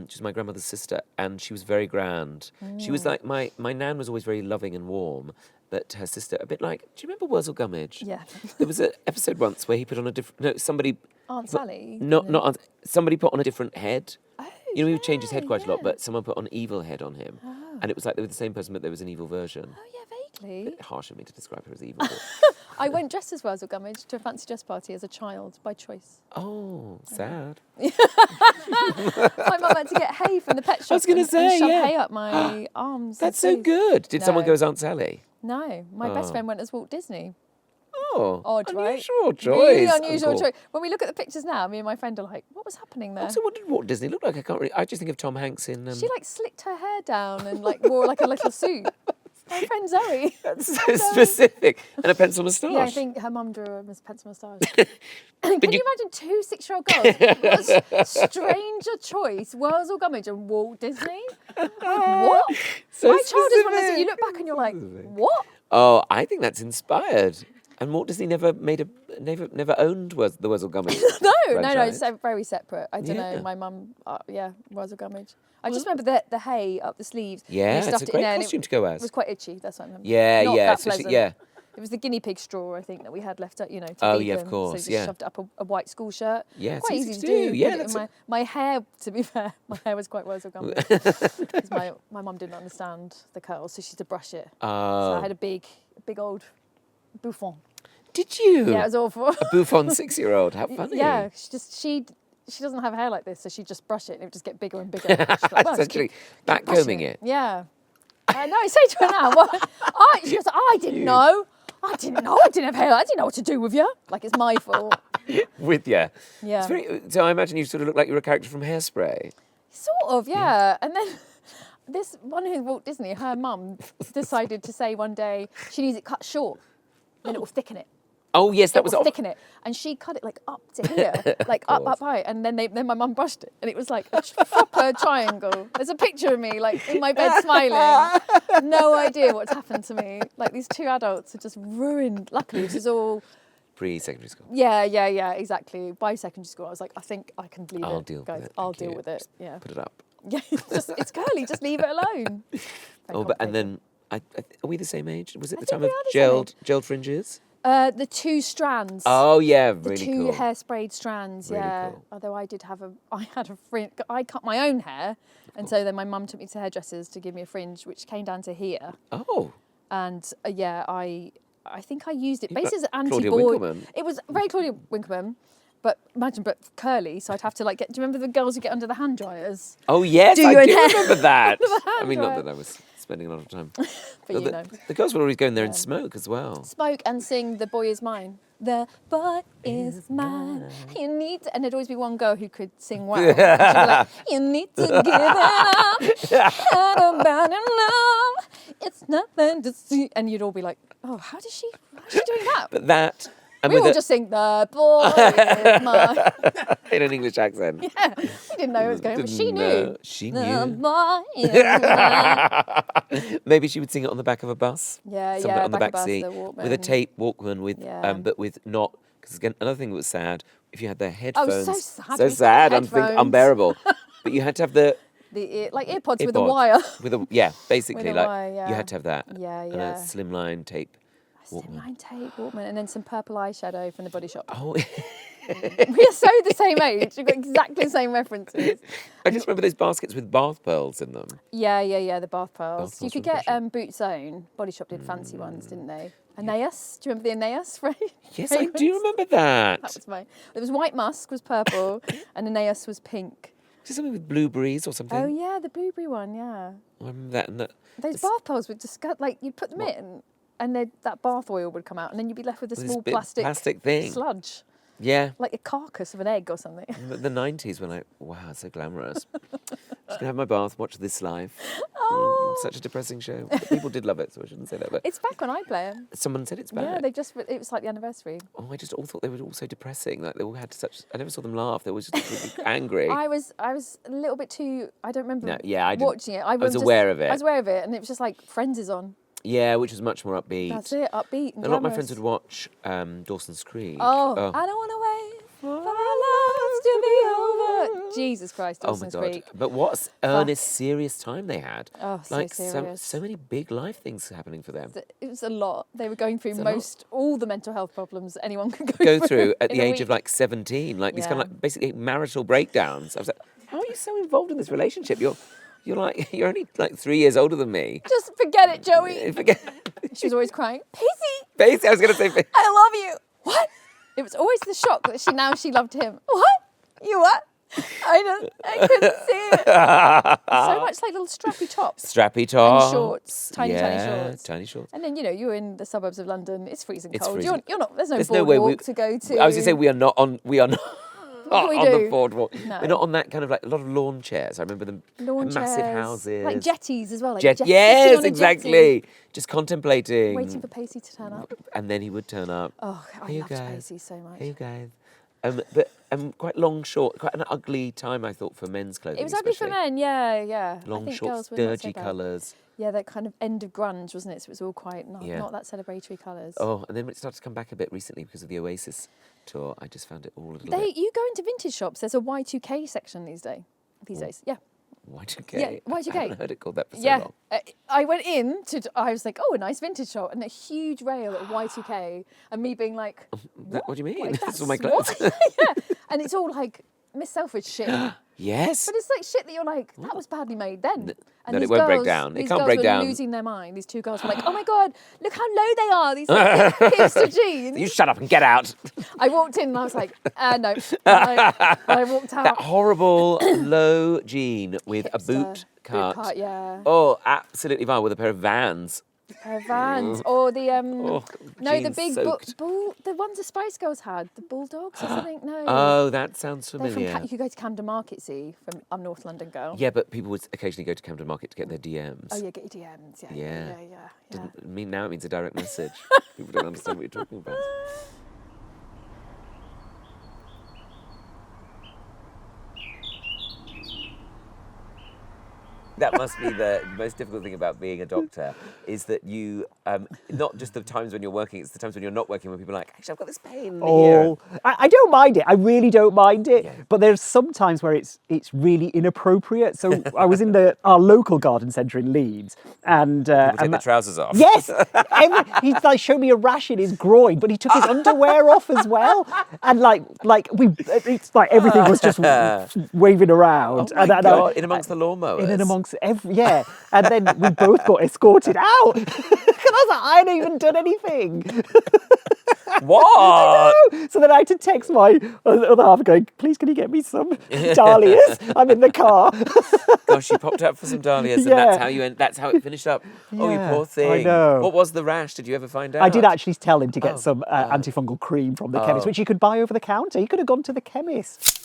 She was my grandmother's sister, and she was very grand. She was like my nan was always very loving and warm, but her sister a bit like. Do you remember Wurzel Gummidge? Yeah. There was an episode once where he put on a different. No, somebody. Aunt Sally? Not Aunt. Somebody put on a different head. Oh, You know, he would change his head quite a lot, yeah. but someone put an evil head on him, and it was like they were the same person, but there was an evil version. Oh, yeah, vaguely. Bit harsh of me to describe her as evil. But I went dressed as Wurzel Gummidge to a fancy dress party as a child by choice. oh, sad. My mum had to get hay from the pet shop. was gonna and say, shove yeah. hay up my arms. That's and so sleeves. good. Did someone No. go as Aunt Sally? No, my best Oh. friend went as Walt Disney. Oh, Odd, right? unusual choice. Really unusual Uncle. choice. When we look at the pictures now, me and my friend are like, what was happening there? Also, what did Walt Disney look like? I can't really. I just think of Tom Hanks in. She like slicked her hair down and like wore like a little suit. My friend Zoe. That's so specific. And a pencil moustache. Yeah, I think her mum drew a pencil moustache. Can you you- imagine 2 6-year-old girls? What a stranger choice, Wurzel Gummidge and Walt Disney? Like, what? So My child is one of those that specific. you look back and you're like, what? Oh, I think that's inspired. And Walt Disney never never owned the Wurzel Gummidge. No, franchise. it's very separate. I don't Yeah. know. My mum, Wurzel Gummidge. I just remember the hay up the sleeves. and Yeah, they it's stuffed a it in great there and costume to go as. It was quite itchy. That's what I remember. Yeah, Not yeah, that especially- pleasant. yeah. It was the guinea pig straw, I think, that we had left out, to Oh, feed yeah, of them. course, So just yeah. shoved up a white school shirt. Yeah, it's quite easy easy to to do. do. Yeah, Put it that's in my hair, to be fair, my hair was quite Wurzel Gummidge. Because my mum didn't understand the curls, so she had to brush it. So I had a big old bouffon. Did you? Yeah, it was awful. A bouffon 6-year-old. How funny. Yeah, she doesn't have hair like this, so she'd just brush it and it would just get bigger and bigger. She'd be like, "Well, just Essentially, keep backcombing brushing it. Yeah. I know, I say to her now, she goes, I didn't know. I didn't have hair. I didn't know what to do with you. Like it's my fault. With you. Yeah. So I imagine you sort of look like you were a character from Hairspray. Sort of, yeah. And then this one who Walt Disney, her mum, decided to say one day she needs it cut short, then it will thicken it. Oh yes, that It was will off. thicken it, and she cut it like up to here, like up high, and then my mum brushed it, and it was like a proper triangle. There's a picture of me like in my bed smiling, no idea what's happened to me. Like these 2 adults are just ruined. Luckily, this is all. Pre-secondary school. Yeah, exactly. By secondary school, I was like, I think I can leave I'll it, deal with guys. it. I'll Thank you. deal with it. Yeah. Put it up. Yeah, it's curly. Just leave it alone. Oh, but and then are we the same age? Was it the think time we of are the same gelled fringes? The 2 strands. Oh yeah, The really 2 cool. hair-sprayed strands, Really yeah. cool. Although I had a fringe. I cut my own hair, and so then my mum took me to hairdressers to give me a fringe, which came down to here. Oh, And I think I used it You've got basically as an Claudia anti-boy. Winkleman. It was very Claudia Winkleman, but curly. So I'd have to like get. Do you remember the girls who get under the hand dryers? oh yes, Do I your do hair remember that. under the I mean, not hand that I was spending a lot of time. But you the, know, the girls would always go in there and smoke as well. smoke and sing "The Boy Is Mine." The boy is mine. You need to, and there'd always be one girl who could sing well. And she'd be like, you need to give it up. How about enough? It's nothing to see. And you'd all be like, oh, how's she doing that? But that... And We with all just sing, the boy is mine. in an English accent. Yeah, we didn't know where it was going, but she knew. She The knew. boy is mine. Maybe she would sing it on the back of a bus. Yeah, Something yeah, on the back back of a bus, seat the with a Walkman. tape Walkman with, Yeah. but with not. Because again, another thing that was sad. If you had the headphones, so sad so with the sad, headphones. unbearable. But you had to have the Like earpods with a earpods wire. With a basically With a like wire, yeah. you had to have that. Yeah, And yeah. a slimline tape. Slimline tape, Walkman, and then some purple eyeshadow from the Body Shop. Oh, We are so the same age. We've got exactly the same references. I just remember those baskets with bath pearls in them. Yeah, the bath pearls. Bath You pearls could from get Body Shop. Boots Own. Body Shop did fancy ones, didn't they? Aeneas. Do you remember the Aeneas spray? Yes, I do remember that. That was mine. There was White Musk was purple, and Aeneas was pink. Is it something with blueberries or something? Oh yeah, the blueberry one. Yeah. I remember that. And that Those bath pearls would just like you'd put them in, and that bath oil would come out, and then you'd be left with a With this small bit plastic thing. sludge, yeah. like a carcass of an egg or something. The 90s were like, wow, it's so glamorous. Just gonna have my bath, watch This Life. Oh. Such a depressing show. But people did love it, so I shouldn't say that. But It's back on iPlayer. someone said it's back. Yeah, it was like the anniversary. Oh, I just all thought they were all so depressing. Like they all had such. I never saw them laugh. They were just really angry. I was a little bit too. I don't remember. No, yeah, I didn't- watching it. I was aware of it. I was aware of it, and it was just like Friends is on. Yeah, which was much more upbeat. That's it, upbeat. And A lot of my friends glamorous. would watch Dawson's Creek. Oh, I don't want to wait for our lives to be over. Jesus Christ, Oh my Dawson's god! Creek. But what earnest, serious time they had. Oh, so like serious. so many big life things happening for them. It was a lot. They were going through It's a lot. all the mental health problems anyone could Go through at in the a age of week. like 17, like these kind of Yeah. like basically marital breakdowns. I was like, how are you so involved in this relationship? You're like you're only like 3 years older than me. Just forget it, Joey. Forget. She was always crying. Pacey, Basically, I was going to say. I love you. What? It was always the shock that she loved him. What? You what? I couldn't see it. So much like little strappy tops. Strappy tops. And shorts, tiny shorts. Tiny shorts. And then you're in the suburbs of London. It's freezing It's cold. freezing. You're not. There's no There's no way boardwalk to go to. I was going to say we are not on. We are not. What do we on the do? boardwalk. No. We're not on that kind of like a lot of lawn chairs. I remember them. Lawn massive chairs, houses. like jetties as well. Like Jet- sitting yes, on a exactly. jetty, Just contemplating. waiting for Pacey to turn up. And then he would turn up. Oh, I Hey, you loved guys. Pacey so much. Hey, you guys. But quite long short, quite an ugly time I thought for men's clothing. It was ugly for especially. men, yeah. I Long think shorts, girls were not so dirgy bad. colours. Yeah, that kind of end of grunge, wasn't it? So it was all quite Yeah. not that celebratory colours. Oh, and then when it started to come back a bit recently because of the Oasis tour, I just found it all a little bit. You go into vintage shops. There's a Y2K section these days. Yeah. Y2K. Yeah, Y2K. I haven't heard it called that for so Yeah, long. I went in I was like, oh, a nice vintage shop, and a huge rail at Y2K, and me being like, What do you mean? Like, That's all my that's- clothes. yeah, and it's all like Miss Selfridge shit. Yes. But it's like shit that you're like, that was badly made then. And no, it these won't break girls- down. It these can't girls break were down. losing their mind. These two girls were like, oh my God, look how low they are. These like, hipster jeans. You shut up and get out. I walked in and I was like, no. I walked That out. horrible low jean with a Hipster. boot cut. Boot cut, yeah. Oh, absolutely vile with a pair of Vans. Pair of Vans. Or the, no, the jeans big soaked. the ones the Spice Girls had. The Bulldogs or something? No. Oh, that sounds They're from familiar. you could go to Camden Market, see, from I'm North London girl. Yeah, but people would occasionally go to Camden Market to get their DMs. Oh yeah, get your DMs. Yeah. Didn't mean now it means a direct message. People don't understand what you're talking about. That must be the most difficult thing about being a doctor, is that you, not just the times when you're working, it's the times when you're not working when people are like, actually, I've got this pain here. Oh, I don't mind it. I really don't mind it. Yeah. But there's some times where it's really inappropriate. So I was in our local garden centre in Leeds, and Take the trousers off. yes, he's like showed me a rash in his groin, but he took his underwear off as well, and it's like everything was just waving around. Oh my and God, in amongst the lawnmowers. in and amongst books. Yeah, and then we both got escorted out. And I was like, I hadn't even done anything. What? So then I had to text my other half going, please can you get me some dahlias? I'm in the car. Gosh, you popped up for some dahlias, and Yeah. that's how it finished up. Oh, you Yeah, poor thing. I know. What was the rash? Did you ever find out? I did actually tell him to get some antifungal cream from the chemist, which you could buy over the counter. You could have gone to the chemist.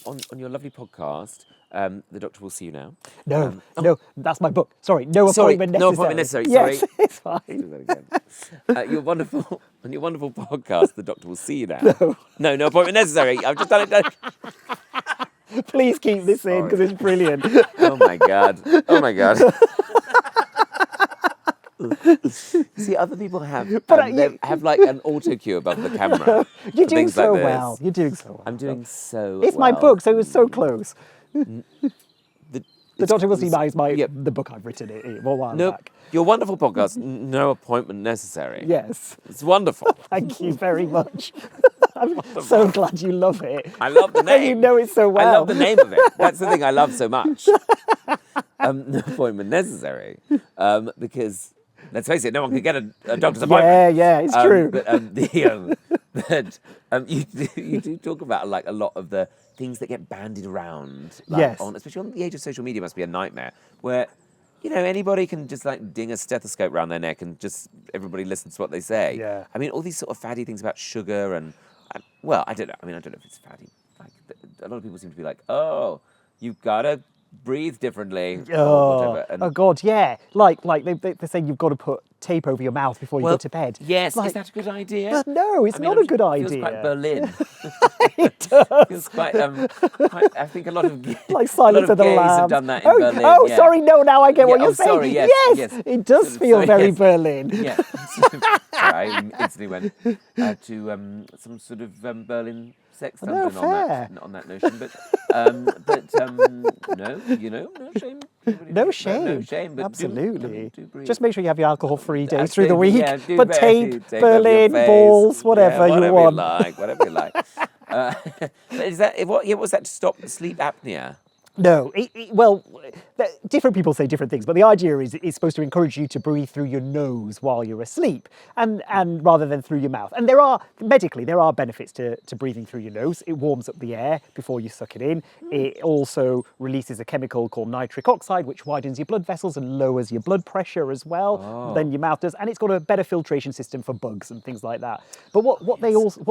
On your lovely podcast, The Doctor Will See You Now. No, that's my book. Sorry, no Sorry, appointment no necessary. appointment necessary, Yes, sorry. it's fine. Do that again. On your wonderful podcast, The Doctor Will See You Now. No appointment necessary. I've just done it. Please keep this in because it's brilliant. Oh my god. See, other people have they have like an auto cue above the camera. You're for doing things so like this. well. You're doing so well. I'm doing so It's my well. book, so it was so close. The It's- Doctor Will See You Now is Yep. the book I've written it a while No, back. your wonderful podcast, No Appointment Necessary. Yes. It's wonderful. Thank you very much. I'm so glad you love it. I love the name. And you know it so well. I love the name of it. That's the thing I love so much. No Appointment Necessary. Because, let's face it, no one can get a doctor's appointment. Yeah, it's true. But you do talk about like a lot of the things that get bandied around. Like, Yes. Especially on the age of social media must be a nightmare. Where, anybody can just like ding a stethoscope around their neck and just everybody listens to what they say. Yeah. I mean, all these sort of faddy things about sugar and well, I don't know. I mean, I don't know if it's faddy. Like, a lot of people seem to be like, oh, you've got to breathe differently or whatever. And, Oh God, yeah. Like they say you've got to put tape over your mouth before you go to bed. Yes, Like, is that a good idea? but no, it's not a good It feels idea. quite Berlin. It does. Feels quite, I think a lot of Like a lot Silence of the gays Lambs. have done that in Berlin. Oh, yeah. sorry, no, now I get what Yeah, you're oh, saying. sorry, yes, yes, yes. it does Sort of, feel sorry, very yes. Berlin. Yeah. Sorry, I instantly went to some sort of Berlin sex No, dungeon fair. on that notion, but no, no shame. No shame. No shame, but absolutely. do breathe. Just make sure you have your alcohol-free days That's through the it, week. yeah, do but better, tape, do tape over your Berlin, face. balls, whatever, Yeah, you want. Whatever you like. Is that what was that to stop sleep apnea? No, well, different people say different things, but the idea is it's supposed to encourage you to breathe through your nose while you're asleep, and rather than through your mouth. And there are benefits to breathing through your nose. It warms up the air before you suck it in. It also releases a chemical called nitric oxide, which widens your blood vessels and lowers your blood pressure as well than your mouth does. And it's got a better filtration system for bugs and things like that. But what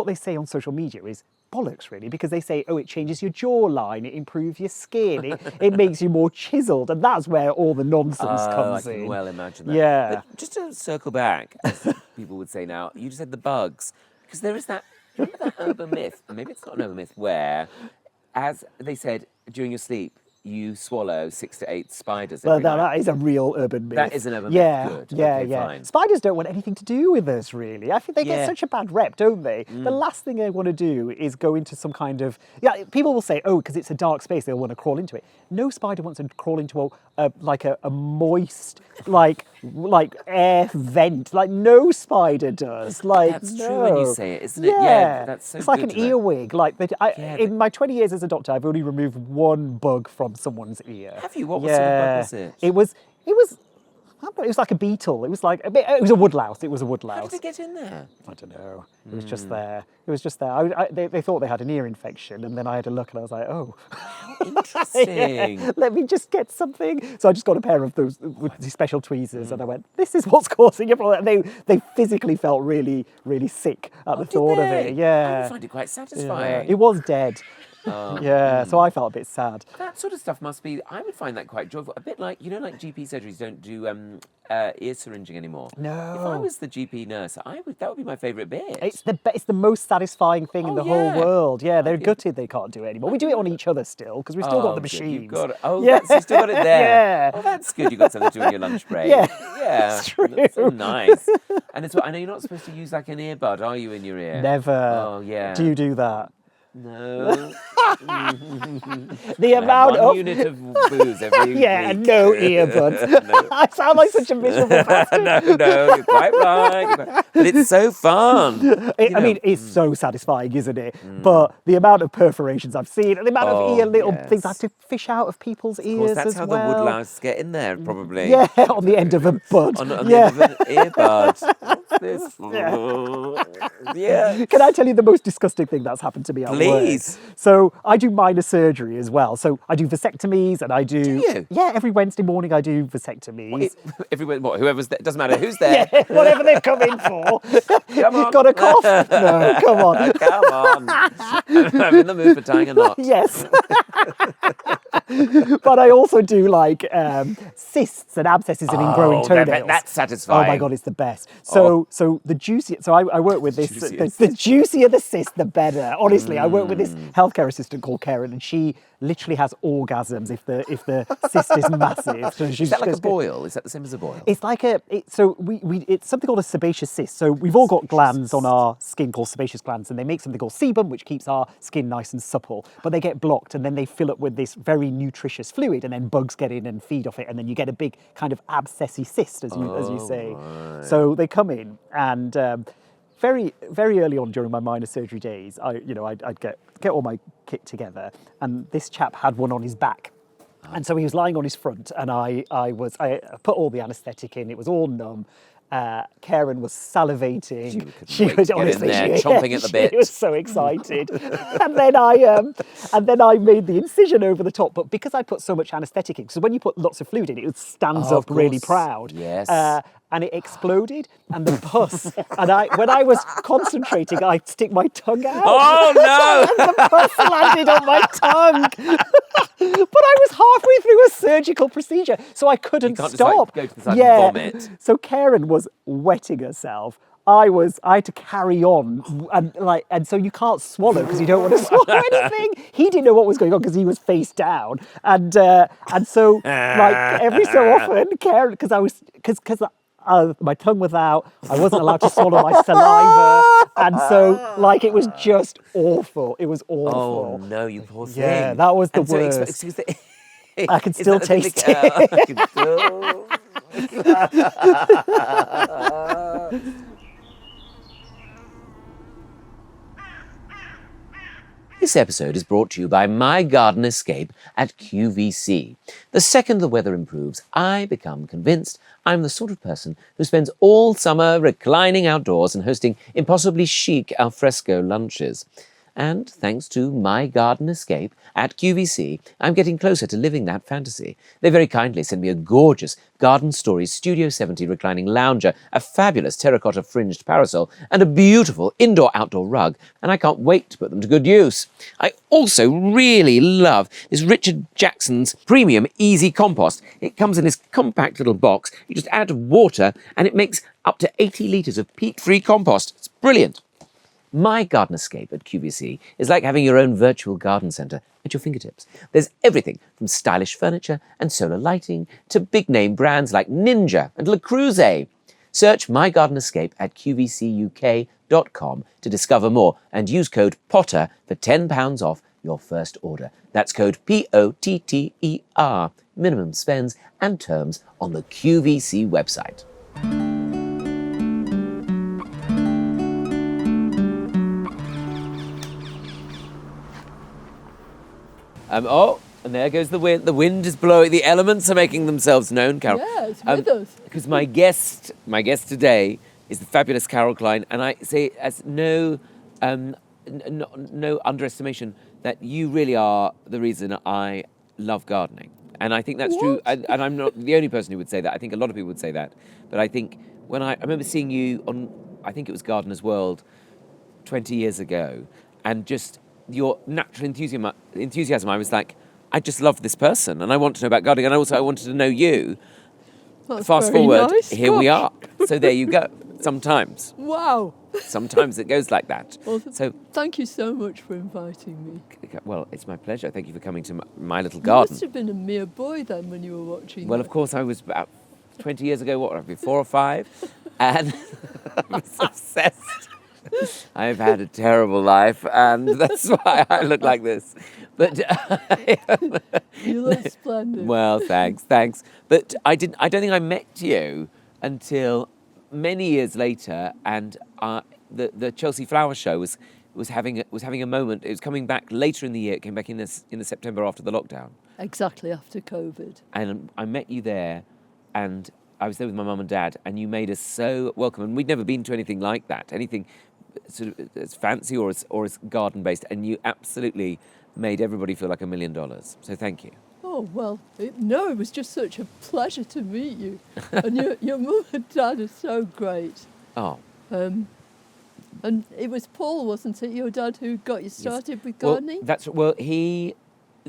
they say on social media is bollocks, really, because they say, oh, it changes your jawline, it improves your skin, it makes you more chiseled, and that's where all the nonsense comes I can in. well imagine that. Yeah. But just to circle back, as people would say now, you just said the bugs, because there is that, remember that urban myth, and maybe it's not an urban myth, where, as they said, during your sleep, you swallow 6 to 8 spiders Well, every night. that is a real urban myth. That is an urban yeah, myth. Good. Yeah, Okay, yeah. fine. Spiders don't want anything to do with us, really. I think they get Yeah. such a bad rep, don't they? The last thing they want to do is go into some kind of... Yeah, people will say, oh, because it's a dark space, they'll want to crawl into it. No spider wants to crawl into a moist, like air vent. Like, no spider does. Like, That's no. true when you say it, isn't it? Yeah, Yeah, that's so it's like good an to know. earwig. Like, Yeah, in my 20 years as a doctor, I've only removed one bug from someone's ear. Have you? What sort of bug was it? It was I don't know, it was like a beetle. It was like a bit. It was a woodlouse. It was a How woodlouse. did it get in there? I don't know. It was just there. It was just there. They thought they had an ear infection, and then I had a look, and I was like, oh, Interesting. yeah, let me just get something. So I just got a pair of those with these special tweezers, and I went, this is what's causing your problem. And they physically felt really, really sick at the Did thought of they? it. Yeah. I would find it quite Yeah. satisfying. It was dead. Oh, Yeah, so I felt a bit sad. That sort of stuff must be, I would find that quite joyful. A bit like, like GP surgeries don't do ear syringing anymore. No. If I was the GP nurse, that would be my favourite bit. It's the most satisfying thing in the yeah. whole world. Yeah, they're gutted they can't do it anymore. We do it on each other still because we've still got the good. machines. You've got it. Oh, Yeah. you've still got it there. Yeah. Oh, that's good. You've got something to do on your lunch break. Yeah, Yeah. it's true. That's so nice. And it's what I know you're not supposed to use like an earbud, are you, in your ear? Never. Oh, yeah. Do you do that? No. The amount one of unit of booze every yeah, week. and no earbuds. I sound like such a miserable bastard. no, you're quite right. But it's so fun. I mean, it's so satisfying, isn't it? But the amount of perforations I've seen, and the amount of ear little things I have to fish out of people's ears Of course, that's as how well. the woodlouse get in there, probably. Yeah, on the end of a bud. On the end of an earbud. What's this? Yeah. Can I tell you the most disgusting thing that's happened to me at work? Please. So I do minor surgery as well. So I do vasectomies and I do... Do you? Yeah, every Wednesday morning I do vasectomies. Everyone, whoever's there, doesn't matter who's there. Yeah, whatever they've come in for. Come on. Got a cough? No, come on. Come on. I'm in the mood for tying a knot. Yes. But I also do like cysts and abscesses and ingrowing toenails. That's satisfying. Oh my God, it's the best. So the juicier, so I work with this, the juicier the cyst, the better. Honestly, I work with this healthcare assistant called Karen, and she literally has orgasms if the cyst is massive. So Is that like a boil? Is that the same as a boil? it's like it's something called a sebaceous cyst. So we've all got glands on our skin called sebaceous glands, and they make something called sebum, which keeps our skin nice and supple. But they get blocked, and then they fill up with this very nutritious fluid, and then bugs get in and feed off it, and then you get a big kind of abscessy cyst, as you say. Right. So they come in, and very very early on during my minor surgery days, I'd get all my kit together, and this chap had one on his back. And so he was lying on his front, and I put all the anaesthetic in. It was all numb. Karen was salivating. She was honestly chomping at the bit. She was so excited. and then I made the incision over the top. But because I put so much anaesthetic in, because when you put lots of fluid in, it stands up really proud. Yes. And it exploded, and the pus. And when I was concentrating, I'd stick my tongue out. Oh no! And the pus landed on my tongue. But I was halfway through a surgical procedure, so I couldn't Just, stop. go to the side and vomit. So Karen was wetting herself. I had to carry on, and so you can't swallow because you don't want to swallow anything. He didn't know what was going on because he was face down, and so like every so often, Karen, because my tongue was out, I wasn't allowed to swallow my saliva, and so like it was just awful. It was awful. Oh no, you poor thing. Yeah, that was the worst. I can still taste it. This episode is brought to you by My Garden Escape at QVC. The second the weather improves, I become convinced I'm the sort of person who spends all summer reclining outdoors and hosting impossibly chic alfresco lunches. And thanks to My Garden Escape at QVC, I'm getting closer to living that fantasy. They very kindly sent me a gorgeous Garden Stories Studio 70 reclining lounger, a fabulous terracotta fringed parasol, and a beautiful indoor-outdoor rug, and I can't wait to put them to good use. I also really love this Richard Jackson's Premium Easy Compost. It comes in this compact little box. You just add water, and it makes up to 80 litres of peat-free compost. It's brilliant. My Garden Escape at QVC is like having your own virtual garden centre at your fingertips. There's everything from stylish furniture and solar lighting to big-name brands like Ninja and Le Creuset. Search My Garden Escape at qvcuk.com to discover more and use code POTTER for £10 off your first order. That's code POTTER. Minimum spends and terms on the QVC website. And there goes the wind. The wind is blowing. The elements are making themselves known, Carol. Yeah, it's with us. Because my guest today is the fabulous Carol Klein, and I say as no underestimation that you really are the reason I love gardening. And I think that's true. And I'm not the only person who would say that. I think a lot of people would say that. But I think when I remember seeing you on, I think it was Gardener's World 20 years ago, and just your natural enthusiasm, I was like, I just love this person and I want to know about gardening, and also I wanted to know you. That's Fast very forward, nice. here we are. So there you go. Sometimes it goes like that. Well, So thank you so much for inviting me. well, it's my pleasure. Thank you for coming to my little You garden. must have been a mere boy then when you were watching. Well, of course, I was about 20 years ago, what would I be, 4 or 5? And I was obsessed I've had a terrible life, and that's why I look like this. But You look splendid. well, thanks. But I didn't. I don't think I met you until many years later, and the Chelsea Flower Show was having a moment. It was coming back later in the year. It came back in the September after the lockdown, Exactly after COVID. and I met you there, and I was there with my mum and dad, and you made us so welcome. And we'd never been to anything like that, anything sort of as fancy or as garden based, and you absolutely made everybody feel like $1 million. So thank you. Oh, well, it was just such a pleasure to meet you. And your mum and dad are so great. Oh, And it was Paul, wasn't it, your dad, who got you started with well, gardening? he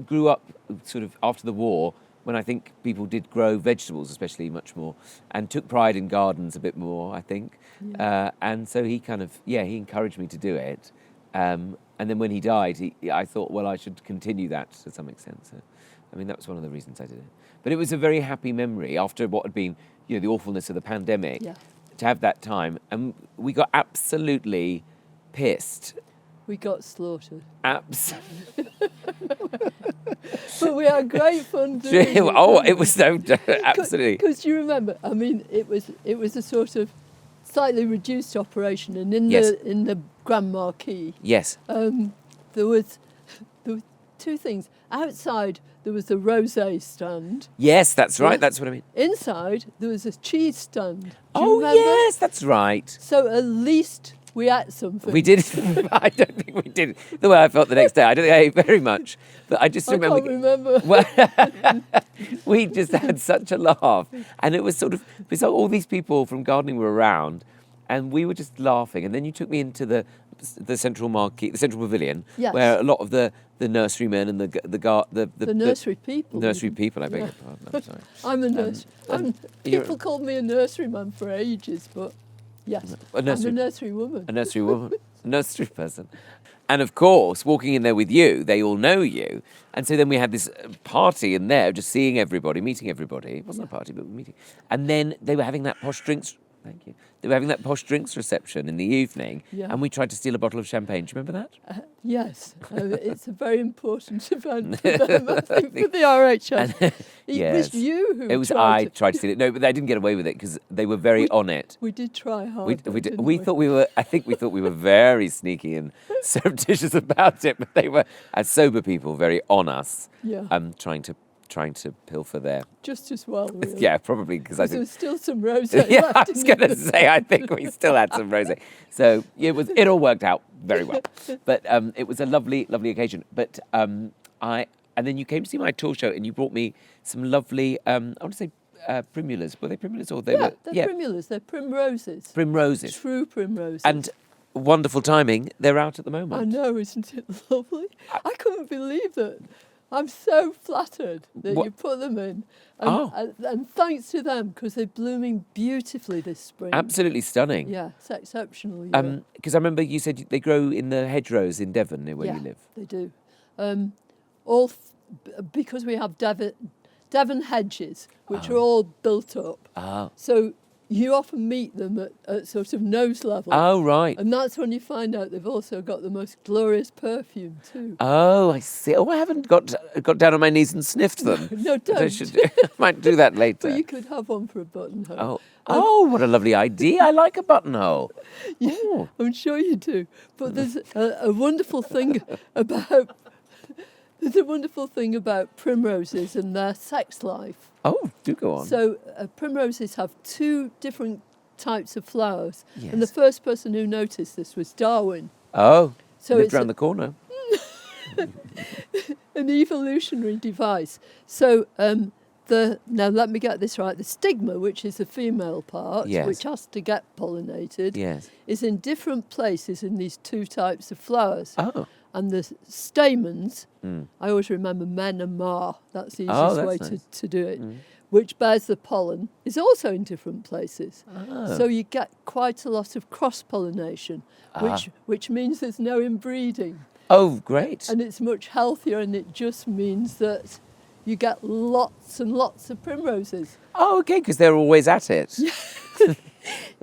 grew up sort of after the war, when I think people did grow vegetables, especially much more, and took pride in gardens a bit more, I think. And so he he encouraged me to do it. And then when he died, I thought, well, I should continue that to some extent. So, I mean, that was one of the reasons I did it. But it was a very happy memory after what had been, the awfulness of the pandemic, to have that time. And we got absolutely pissed. We got slaughtered. Absolutely. But we had great fun doing it. Oh, it was so absolutely. Because you remember, I mean, it was a sort of slightly reduced operation, and in Yes. the Grand Marquis, Yes. there were two things. Outside there was a rosé stand. Yes, that's right. Yes. That's what I mean. Inside there was a cheese stand. Do you Oh, remember? yes, that's right. So at least we ate something. We did. I don't think we did. The way I felt the next day, I don't think I ate very much. But I just I remember. can't remember. Well, we just had such a laugh. And it was sort of, because all these people from gardening were around, and we were just laughing. And then you took me into the central market, the central pavilion, Yes. where a lot of the nurserymen and the nursery people. nursery people, I beg your pardon, I'm sorry. I'm a nurse. you're- People called me a nurseryman for ages, but yes, A nursery- I'm a nursery woman. A nursery woman, a nursery person. And of course, walking in there with you, they all know you. And so then we had this party in there, just seeing everybody, meeting everybody. It wasn't a party, but we were meeting. And then they were having that posh drinks. Thank you. They were having that posh drinks reception in the evening, Yeah. and we tried to steal a bottle of champagne. Do you remember that? Yes, it's a very important event for them, I think, for the RHS. It Yes. was you who It was tried to. tried to steal it. No, but I didn't get away with it because they were very on it. We did try hard. We though, didn't we thought we were. I think we thought we were very sneaky and surreptitious about it, but they were, as sober people, very on us. Yeah. Trying to pilfer their. Just as well, really. Yeah, probably because I There think. was still some rosé Yeah, I left was in going the- to say. I think we still had some rosé. So it all worked out very well. But it was a lovely occasion. But and then you came to see my tour show, and you brought me some lovely. I want to say primulas. Were they primulas or they Yeah, were? they're primulas. They're primroses. Primroses. True primroses. And wonderful timing. They're out at the moment. I know, isn't it lovely? I couldn't believe that. I'm so flattered that What- you put them in. Oh. And thanks to them, because they're blooming beautifully this spring. Absolutely stunning. Yeah, it's exceptional. Yeah. Because I remember you said they grow in the hedgerows in Devon, near where yeah, you live. they do. Because we have Devon hedges, which are all built up. Ah. So you often meet them at sort of nose level. Oh, right. And that's when you find out they've also got the most glorious perfume too. Oh, I see. Oh, I haven't got down on my knees and sniffed them. No, But I don't. should. I might do that later. But you could have one for a buttonhole. Oh. Oh, what a lovely idea. I like a buttonhole. Yeah, Oh. I'm sure you do. But there's a wonderful thing about primroses and their sex life. Oh, do go on. So primroses have two different types of flowers. And the Yes. first person who noticed this was Darwin. Oh, So lived it's round the corner. an evolutionary device. So now let me get this right. The stigma, which is the female part, Yes. which has to get pollinated, Yes. is in different places in these two types of flowers. Oh. And the stamens, I always remember men and ma, that's the Oh, easiest that's way nice. to do it, which bears the pollen, is also in different places. Oh. So you get quite a lot of cross-pollination, which means there's no inbreeding. Oh, great. And it's much healthier, and it just means that you get lots and lots of primroses. Oh, okay, because they're always at it.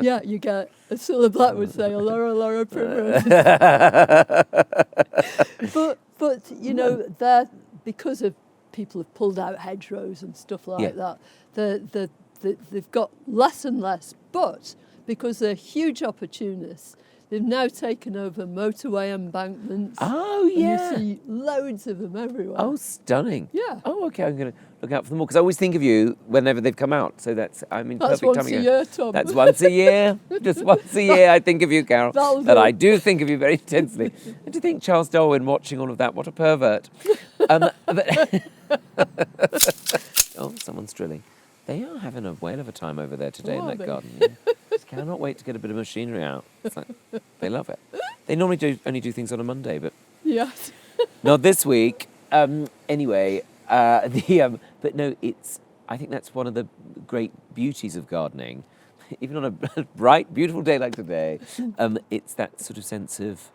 Yeah, you get, as Cilla Black would say, a Laura Primrose. but you know, they're, because of people have pulled out hedgerows and stuff like that, they've got less and less. But because they're huge opportunists, they've now taken over motorway embankments. Oh, yeah. And you see loads of them everywhere. Oh, stunning. Yeah. Oh, okay. I'm going to look out for them more because I always think of you whenever they've come out. So that's, I mean, That's perfect once timing. a year, Tom. That's once a year. Just once a year, I think of you, Carol. That'll And do. I do think of you very intensely. And do you think Charles Darwin watching all of that? What a pervert. Oh, someone's drilling. They are having a whale of a time over there today in that garden. Yeah. Just cannot wait to get a bit of machinery out. It's like, they love it. They normally only do things on a Monday, but Yes. not this week. Anyway, but no, I think that's one of the great beauties of gardening. Even on a bright, beautiful day like today, it's that sort of sense of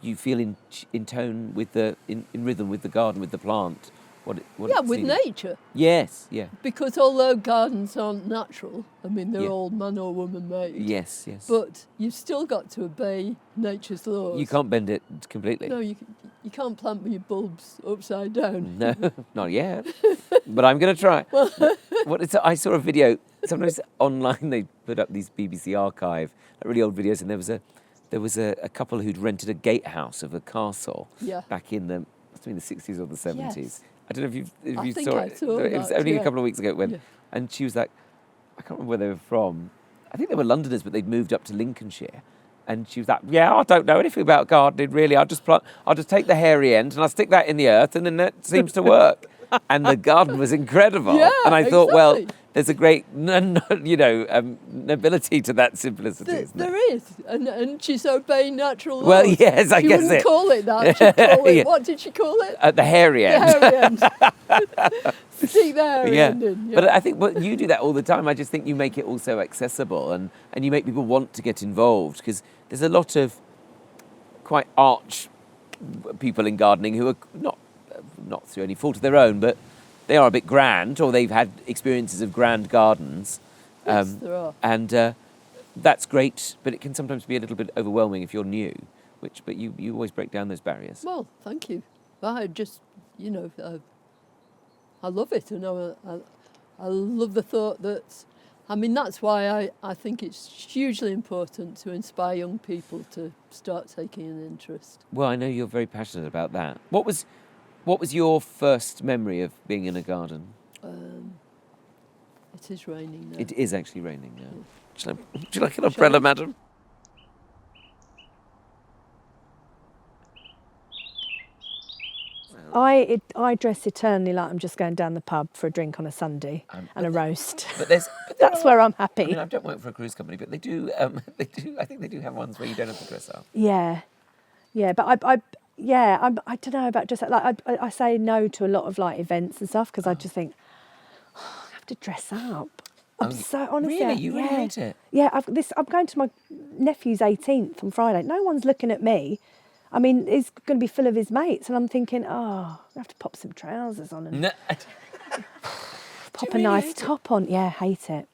you feel in tone with in rhythm with the garden, with the plant. What it's with needing. nature. Yes, yeah. Because although gardens aren't natural, I mean, they're Yeah. all man or woman made. Yes. But you've still got to obey nature's laws. You can't bend it completely. No, you can't plant your bulbs upside down. No, not yet. But I'm going to try. I saw a video. Sometimes online they put up these BBC archive, really old videos, and there was a couple who'd rented a gatehouse of a castle back in the 60s or the 70s. Yes. I don't know if you I think saw I it. saw It was that, only yeah. a couple of weeks ago it went, and she was like, I can't remember where they were from. I think they were Londoners, but they'd moved up to Lincolnshire. And she was like, yeah, I don't know anything about gardening, really. I'll just take the hairy end and I'll stick that in the earth and then that seems to work. And the garden was incredible. Yeah, and I thought, well, exactly. there's a great, nobility to that simplicity, isn't there? There is, and she's obeying natural laws. Well, yes, I she guess wouldn't it. call it that. She'd call it, Yeah. what did she call it? At the hairy The end. hairy end. Stick the hairy end in. But I think you do that all the time. I just think you make it also accessible and you make people want to get involved because there's a lot of quite arch people in gardening who are not through any fault of their own, but they are a bit grand or they've had experiences of grand gardens. Yes, there are. And that's great, but it can sometimes be a little bit overwhelming if you're new, but you always break down those barriers. Well, thank you. I just, I love it, and I love the thought that, that's why I think it's hugely important to inspire young people to start taking an interest. Well, I know you're very passionate about that. What was your first memory of being in a garden? It is raining now. It is actually raining now. Would you like an umbrella, madam? I dress eternally like I'm just going down the pub for a drink on a Sunday and a roast. But That's where I'm happy. I mean, I don't work for a cruise company, but they do. I think they do have ones where you don't have to dress up. Yeah, but I don't know about just like I say no to a lot of like events and stuff because I just think I have to dress up. I'm so honestly. Really, you really hate it? Yeah, I'm going to my nephew's 18th on Friday. No one's looking at me. I mean, he's going to be full of his mates, and I'm thinking, I have to pop some trousers on and pop a nice top on. Yeah, hate it.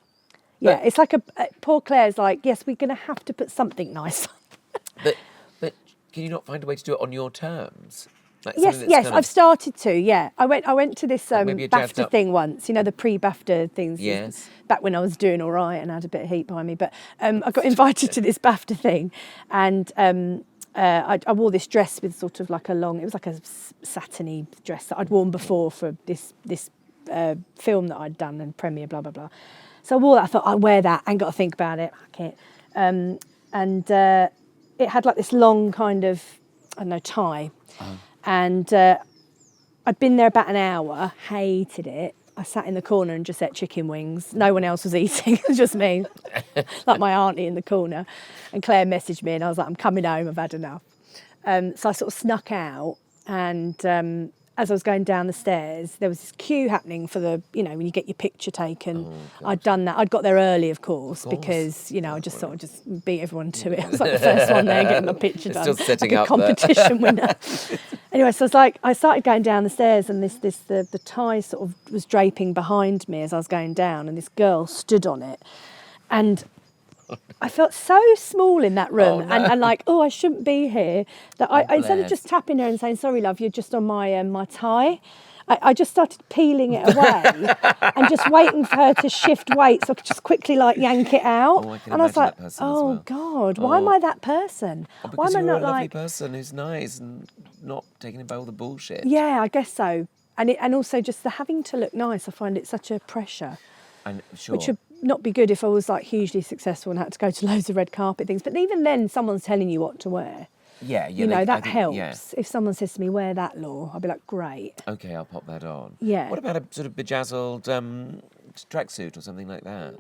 Yeah, it's like poor Claire's like, yes, we're going to have to put something nice on. But can you not find a way to do it on your terms? Like Yes, I've started to. Yeah, I went to this maybe a jazzed BAFTA up- thing once. You know, the pre-BAFTA things. Yes. Back when I was doing all right and had a bit of heat behind me, but I got invited to this BAFTA thing, and I wore this dress with sort of like it was like a satiny dress that I'd worn before for this film that I'd done and premiere, blah blah blah. So I wore that. I thought I'll wear that. I ain't got to think about it. Okay, and it had like this long kind of tie. And I'd been there about an hour, hated it. I sat in the corner and just ate chicken wings. No one else was eating, it was just me, like my auntie in the corner. And Claire messaged me and I was like, I'm coming home, I've had enough. So I sort of snuck out and as I was going down the stairs, there was this queue happening for when you get your picture taken. I'd done that. I'd got there early, of course. Because, I just thought I'd just beat everyone to it. I was like the first one there, getting my picture done. Still setting like up a competition winner. Anyway, so I started going down the stairs and the tie sort of was draping behind me as I was going down and this girl stood on it. And I felt so small in that room Oh, no. and like, oh, I shouldn't be here. That I instead of bless. just tapping her and saying, sorry, love, you're just on my tie, I just started peeling it away and just waiting for her to shift weight so I could just quickly like yank it out. Oh, I can and I was imagine like, that person as oh well. God, why am Oh. I that person? Why Because am I you're not a lovely like... person who's nice and not taking about all the bullshit. Yeah, I guess so. And also just the having to look nice, I find it such a pressure. And sure. Which would not be good if I was like hugely successful and had to go to loads of red carpet things. But even then, someone's telling you what to wear. Yeah, You know, I that think, helps. yeah. If someone says to me, wear that, Law, I'll be like, great. Okay, I'll pop that on. Yeah. What about a sort of bejazzled tracksuit or something like that?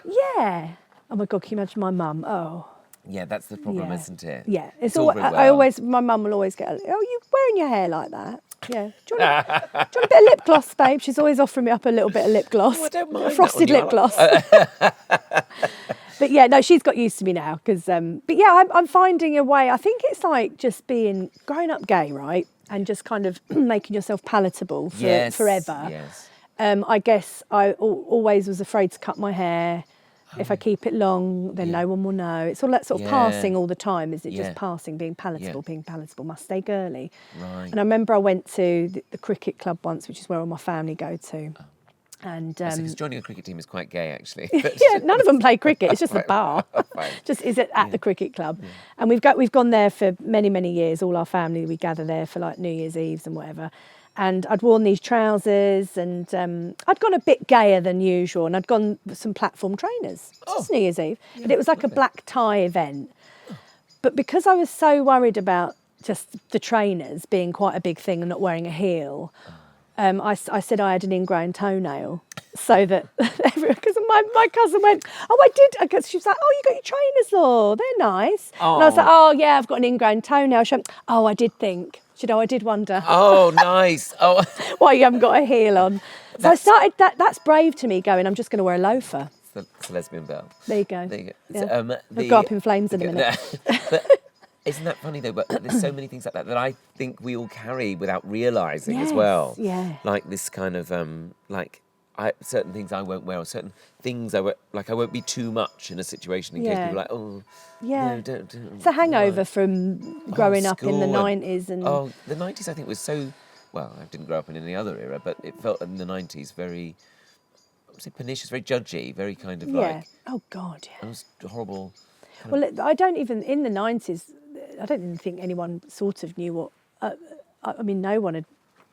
Yeah. Oh my God, can you imagine my mum? Oh, Yeah, that's the problem, yeah. isn't it? Yeah. It's all, all very I well. always, my mum will always get, oh, you wearing your hair like that? Yeah. Do you want a bit of lip gloss, babe? She's always offering me up a little bit of lip gloss. Oh, I don't mind A that frosted on you. lip gloss. But yeah, no, she's got used to me now because, but yeah, I'm finding a way. I think it's like just being grown up gay, right? And just kind of making yourself palatable for Yes, forever. yes. I guess I always was afraid to cut my hair. If I keep it long, then Yeah. no one will know. It's all that sort of Yeah. passing all the time, isn't it? Yeah. Just passing, being palatable, Yeah. being palatable, must stay girly. Right. And I remember I went to the cricket club once, which is where all my family go to. And Because joining a cricket team is quite gay, actually. yeah, none of them play cricket. It's just a Right. bar. Right. Just is it at the cricket club, and we've gone there for many years. All our family we gather there for like New Year's Eves and whatever. And I'd worn these trousers, and I'd gone a bit gayer than usual, and I'd gone with some platform trainers. Just New Year's Eve, but it was like a black tie event. But because I was so worried about just the trainers being quite a big thing and not wearing a heel, I said I had an ingrown toenail, so that because my cousin went, oh, I did, because she was like, oh, you got your trainers, Law, they're nice. And I was like, oh yeah, I've got an ingrown toenail. She went, oh, I did think. She said, oh, I did wonder Oh, nice. Oh, why you haven't got a heel on. So I started, that's brave to me, going, I'm just going to wear a loafer. it's a lesbian bell. There you go. There you go. Yeah. So, It'll go up in flames in a minute. But isn't that funny though? But there's so many things like that that I think we all carry without realising as Yes, well. yeah. Like this kind of certain things I won't wear, or certain things I won't be too much in a situation in case Yeah. people are like, oh, Yeah. no, don't. It's a hangover right. from growing up in the school and- 90s. And Oh, the 90s I think was so, well, I didn't grow up in any other era, but it felt in the 90s very, I would say pernicious, very judgy, very kind of yeah. like, Oh, God, yeah. it was horrible. Well, I don't even, in the 90s, I don't even think anyone sort of knew what, I mean, no one had,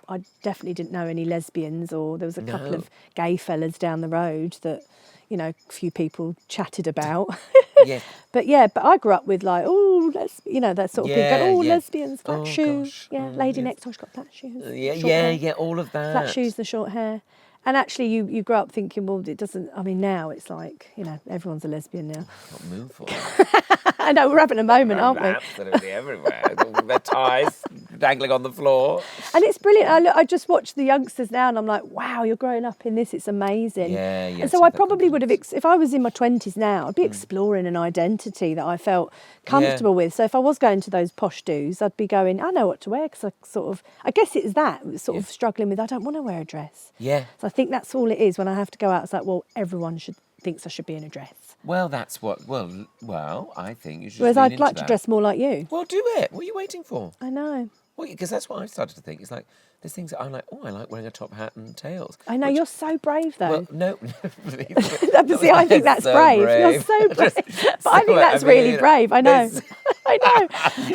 I definitely didn't know any lesbians, or there was a couple No. of gay fellas down the road that, you know, a few people chatted about. Yeah. But yeah, but I grew up with like, oh, you know, that sort of Yeah, thing. Oh, yeah. lesbians, flat Oh, shoes. gosh. Yeah, Oh, lady yes. next door, she's got flat shoes. Yeah, short yeah, hair. yeah, all of that. Flat shoes, the short hair. And actually, you grow up thinking, well, it doesn't. I mean, now it's like, you know, everyone's a lesbian now. Can't move for that. I know we're having a moment, aren't we? Absolutely everywhere. All their ties dangling on the floor. And it's brilliant. I just watch the youngsters now, and I'm like, wow, you're growing up in this. It's amazing. Yeah, yeah, And so take I that probably would have, confidence. if I was in my 20s now, I'd be exploring an identity that I felt comfortable with. So if I was going to those posh do's, I'd be going, I know what to wear, because I guess it was that, sort of struggling with, I don't want to wear a dress. Yeah. So I think that's all it is. When I have to go out, it's like, well, everyone thinks I should be in a dress. Well, that's what. Well, I think you should. Whereas lean I'd into like to that. dress more like you. Well, do it. What are you waiting for? I know. Well, because that's what I've started to think. It's like there's things that I'm like, oh, I like wearing a top hat and tails. I know, which- you're so brave though. Well, no. See, I think that's So brave. You're so brave. But I think that's really brave. I know. there's- I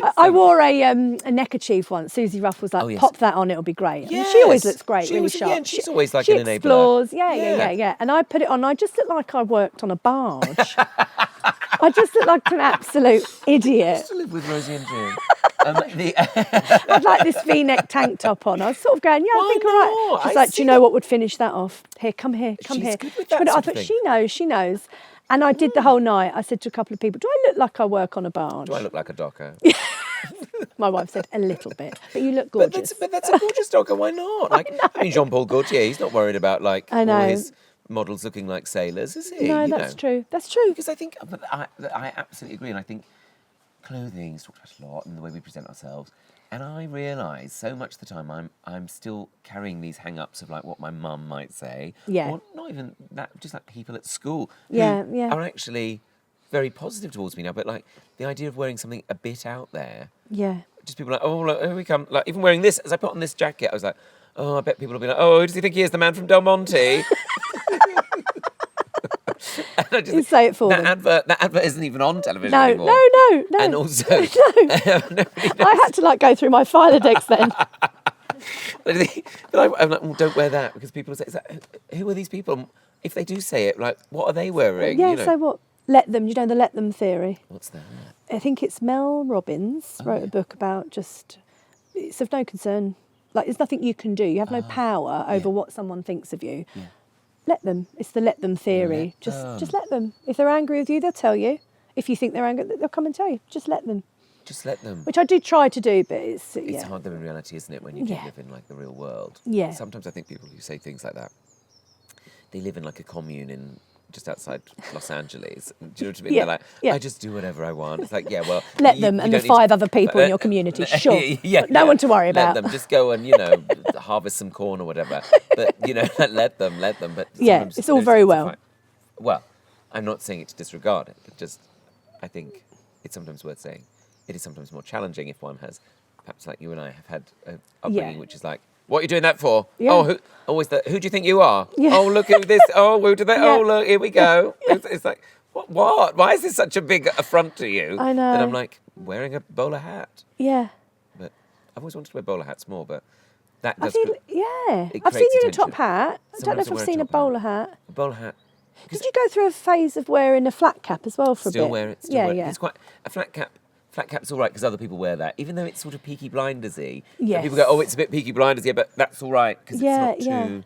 know. I wore a neckerchief once. Susie Ruff was like, Oh, yes. pop that on, it'll be great. I mean, she always Yes. looks great, She really was- sharp. yeah, and she's always like she an enabler. explores. Yeah. Yeah. And I put it on. I just looked like I worked on a barge. I just looked like an absolute idiot. To live with Rosie and June. I'd like this V-neck tank top on. I was sort of going, yeah, I Why think all right. not? She's I like, do see you know that. what would finish that off? Here, come here. She's here. good with She that put it- I sort of thought, thing. she knows. And I did the whole night. I said to a couple of people, do I look like I work on a barge? Do I look like a docker? My wife said, a little bit. But you look But gorgeous. that's a gorgeous docker. Why not? Like, I mean, Jean-Paul Gaultier, he's not worried about like I know. all his models looking like sailors, is he? No, You that's know? true. That's true. Because I think, but I absolutely agree, and I think clothing is talked about a lot and the way we present ourselves. And I realise so much of the time I'm still carrying these hang-ups of like what my mum might say. Yeah. Or not even that, just like people at school Yeah, who yeah. are actually very positive towards me now. But like the idea of wearing something a bit out there, Yeah. just people like, oh, look, here we come. Like even wearing this, as I put on this jacket, I was like, oh, I bet people will be like, oh, who does he think he is, the man from Del Monte? And I just You say it for that them. advert isn't even on television No, anymore. no. And also, No. I had to like go through my Filodex then. but I'm like, well, don't wear that because people say, who are these people? If they do say it, like, what are they wearing? Yeah, You know? so what? Let them, you know the let them theory. What's that? I think it's Mel Robbins wrote a book about just, it's of no concern. Like, there's nothing you can do. You have no power over what someone thinks of you. Yeah. Let them. It's the let them theory. Just let them. If they're angry with you, they'll tell you. If you think they're angry, they'll come and tell you. Just let them. Just let them. Which I do try to do, but it's Hard though in reality, isn't it, when you do live in like the real world? Yeah. Sometimes I think people who say things like that, they live in like a commune in just outside Los Angeles. Do you know what I mean? Yeah, They're like, yeah. I just do whatever I want. It's like, yeah, well, Let them and the 5 other people in your community, sure. No one to worry about. Let them just go and harvest some corn or whatever. But let them. But Yeah, sometimes, it's all very well. fine. Well, I'm not saying it to disregard it, but just I think it's sometimes worth saying. It is sometimes more challenging if one has, perhaps like you and I have had an upbringing which is like, what are you doing that for? Yeah. Oh, who do you think you are? Yeah. Oh, look at this. Oh, who did that? Yeah. Oh, look, here we go. It's like, what? Why is this such a big affront to you? I know. That I'm like, wearing a bowler hat. Yeah. But I've always wanted to wear bowler hats more, but that does... I've seen creates you in a top attention. hat. I don't know Sometimes if I wear I've a seen a top hat. bowler hat. A bowler hat. Did you go through a phase of wearing a flat cap as well for a bit? Still wear it. Still wear it. Yeah. It's quite... A flat cap... Flat cap's all right because other people wear that, even though it's sort of Peaky Blinders-y. Yes. And people go, oh, it's a bit Peaky Blinders-y, but that's all right because Yeah, it's not too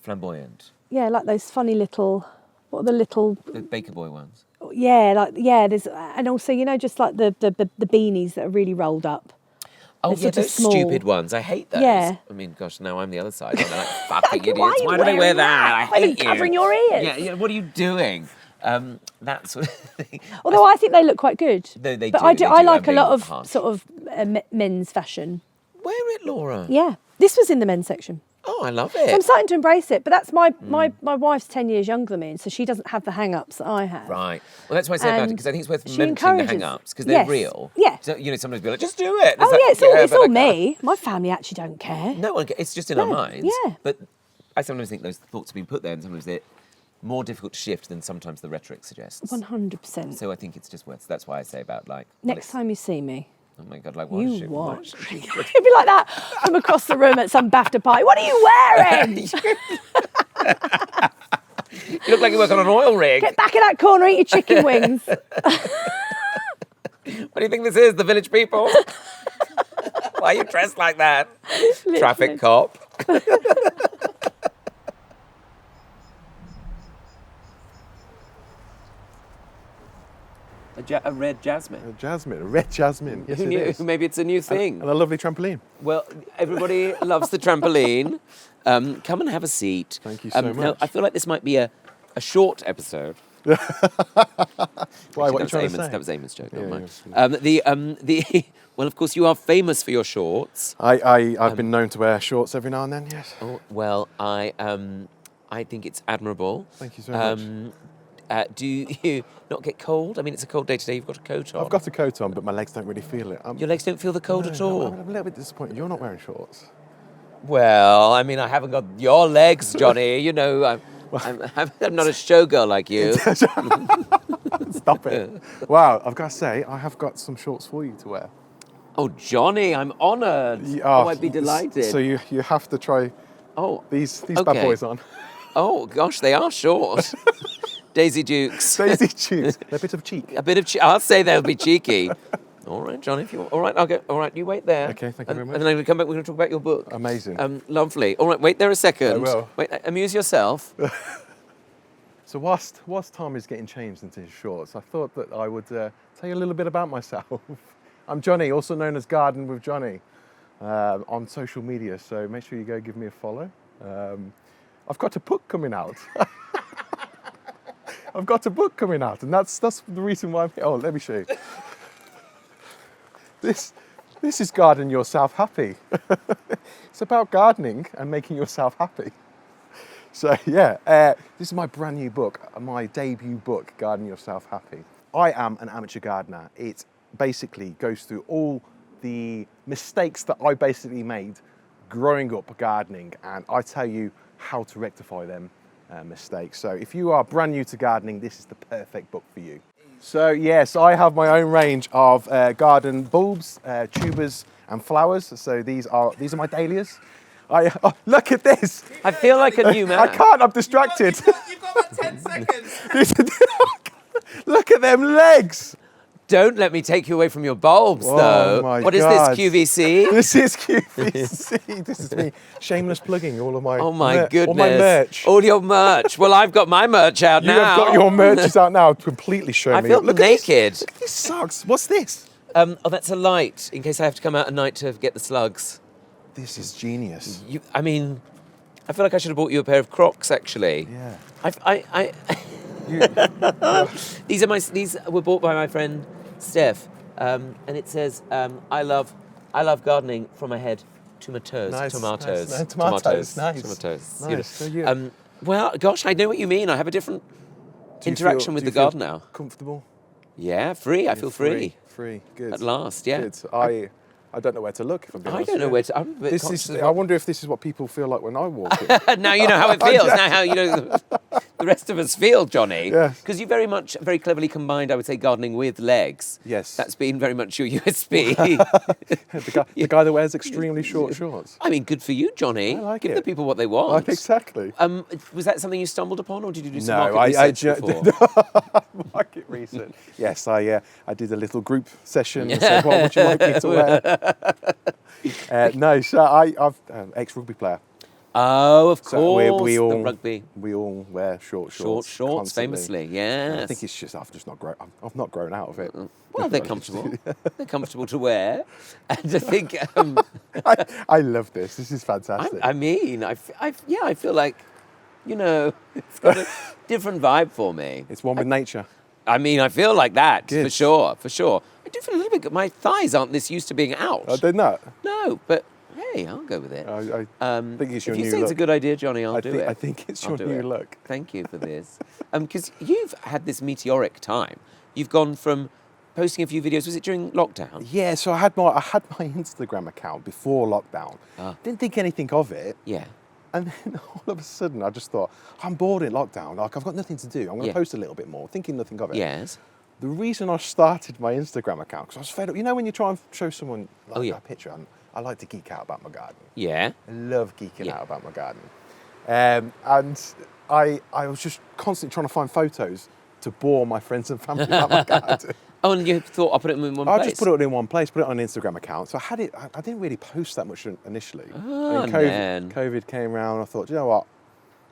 flamboyant. Yeah, like those funny little, what are the little, The Baker Boy ones. there's, and also, just like the beanies that are really rolled up. Oh, They're yeah, sort of those small. stupid ones. I hate those. Yeah. I mean, gosh, now I'm the other side. I'm like, fucking idiots. Why are you Why do they wear wearing that? that? I Why are you hate you. covering your ears? Yeah, what are you doing? That sort of thing. Although I think they look quite good. They but do, I they I do, like I'm a lot being of harsh. sort of men's fashion. Wear it, Laura. Yeah, this was in the men's section. Oh, I love So I'm it. starting to embrace it, but that's my wife's 10 years younger than me, so she doesn't have the hang-ups that I have. Right. Well, that's why I say about it, And because I think it's worth she mentioning the encourages- hang-ups, because they're Yes. real. Yeah. So, sometimes be like, just do it. And Oh like, yeah, it's but all I can't. me. My family actually don't care. No one. It's just in our No, minds. yeah. But I sometimes think those thoughts have been put there, and sometimes they're more difficult to shift than sometimes the rhetoric suggests. 100%. So I think it's just worth. That's why I say about like. Next time you see me, Oh my God! Like what? you shit, watch. It'd be like that from across the room at some BAFTA party. What are you wearing? You look like you work on an oil rig. Get back in that corner, eat your chicken wings. What do you think this is? The Village People? Why are you dressed like that? Traffic cop. A red jasmine. A red jasmine. Yes, Who it knew? is. Maybe it's a new thing. And a lovely trampoline. Well, everybody loves the trampoline. Come and have a seat. Thank you so Now, much. I feel like this might be a short episode. Why? What are you That trying to say? was Eamon's joke, not Yeah, mine. Well, of course, you are famous for your shorts. I've been known to wear shorts every now and then. Yes. Oh, well, I think it's admirable. Thank you so much. Do you not get cold? I mean, it's a cold day today. You've got a coat on. I've got a coat on, but my legs don't really feel it. Your legs don't feel the cold at all. I'm a little bit disappointed. You're not wearing shorts. Well, I mean, I haven't got your legs, Johnny. I'm not a showgirl like you. Stop it. Wow, I've got to say, I have got some shorts for you to wear. Oh, Johnny, I'm honoured. I'd be delighted. So you have to try these bad okay. boys on. Oh, gosh, they are short. Daisy Dukes. Daisy cheeks. They're a bit of cheek. A bit of I'll say they'll be cheeky. All right, Johnny, if you want. All right, I'll go. All right, you wait there. Okay, thank you very much. And then we come back, we're going to talk about your book. Amazing. Lovely. All right, wait there a second. I will. Wait, amuse yourself. So whilst Tom is getting changed into his shorts, I thought that I would tell you a little bit about myself. I'm Johnny, also known as Garden with Johnny, on social media, so make sure you go give me a follow. I've got a book coming out. And that's the reason why I'm here. Oh, let me show you. This is Garden Yourself Happy. It's about gardening and making yourself happy. So yeah, this is my brand new book, my debut book, Garden Yourself Happy. I am an amateur gardener. It basically goes through all the mistakes that I basically made growing up gardening, and I tell you how to rectify them mistakes. So if you are brand new to gardening, this is the perfect book for you. So yes, I have my own range of garden bulbs, tubers and flowers. So these are my dahlias. Look at this. I feel like a new man. I can't, I'm distracted. You've got about 10 seconds. Look at them legs. Don't let me take you away from your bulbs, Oh though. my What is God. this, QVC? This is QVC. This is me shameless plugging all of my Oh my goodness. all my merch. All your merch. Well, I've got my merch out You now. have got your merches out now, completely showing I me. feel Look at this. naked. Look at these socks. What's this? Oh, that's a light, in case I have to come out at night to get the slugs. This is genius. I mean, I feel like I should have bought you a pair of Crocs, actually. Yeah. These were bought by my friend Steph, and it says, "I love gardening from my head to my toes." Nice, Tomatoes. nice. Tomatoes, nice. Tomatoes. Nice, You know. so you- Well, gosh, I know what you mean. I have a different Do you interaction feel- with do the you feel garden now. Comfortable? Yeah, free. I feel free. Free. Good. At last, yeah. Good. I don't know where to look, if I'm being I honest don't know with where you. to. I'm a bit This conscious is. of I wonder if this is what people feel like when I walk in. now you know how it feels. Now how you know the rest of us feel, Johnny. Yes. Because you very cleverly combined, I would say, gardening with legs. Yes. That's been very much your USP. the guy that wears extremely short shorts. I mean, good for you, Johnny. I like Give it. the people what they want. Exactly. Was that something you stumbled upon, or did you do some No, market research before? Market research. Yes, I did a little group session and said, what would you like me to wear? No, so I've ex-rugby player. Oh, of So course, we all the rugby. We all wear short Short shorts. shorts, constantly. famously, And yes. I think it's just I've not grown out of it. Well, they're comfortable. They're comfortable to wear. And I think, I love this. This is fantastic. I mean, I feel like, it's got a different vibe for me. It's one with nature. I mean, I feel like that, Good. for sure. I do feel a little bit, my thighs aren't this used to being out. They're not. No, but hey, I'll go with it. I think it's your if you new say it's a look. good idea, Johnny, I'll do it. I think it's I'll your do new it. look. Thank you for this. Because you've had this meteoric time. You've gone from posting a few videos, was it during lockdown? Yeah, so I had my Instagram account before lockdown. Didn't think anything of it. Yeah. And then all of a sudden I just thought, I'm bored in lockdown, like I've got nothing to do. I'm going to post a little bit more, thinking nothing of it. Yes. The reason I started my Instagram account, because I was fed up. You know when you try and show someone like a picture, I like to geek out about my garden. Yeah. I love geeking out about my garden. And I was just constantly trying to find photos to bore my friends and family about my garden. Oh, and you thought I'll put it in one place? I just put it in one place, put it on an Instagram account. So I didn't really post that much initially. Oh, and man. COVID came around, I thought, do you know what?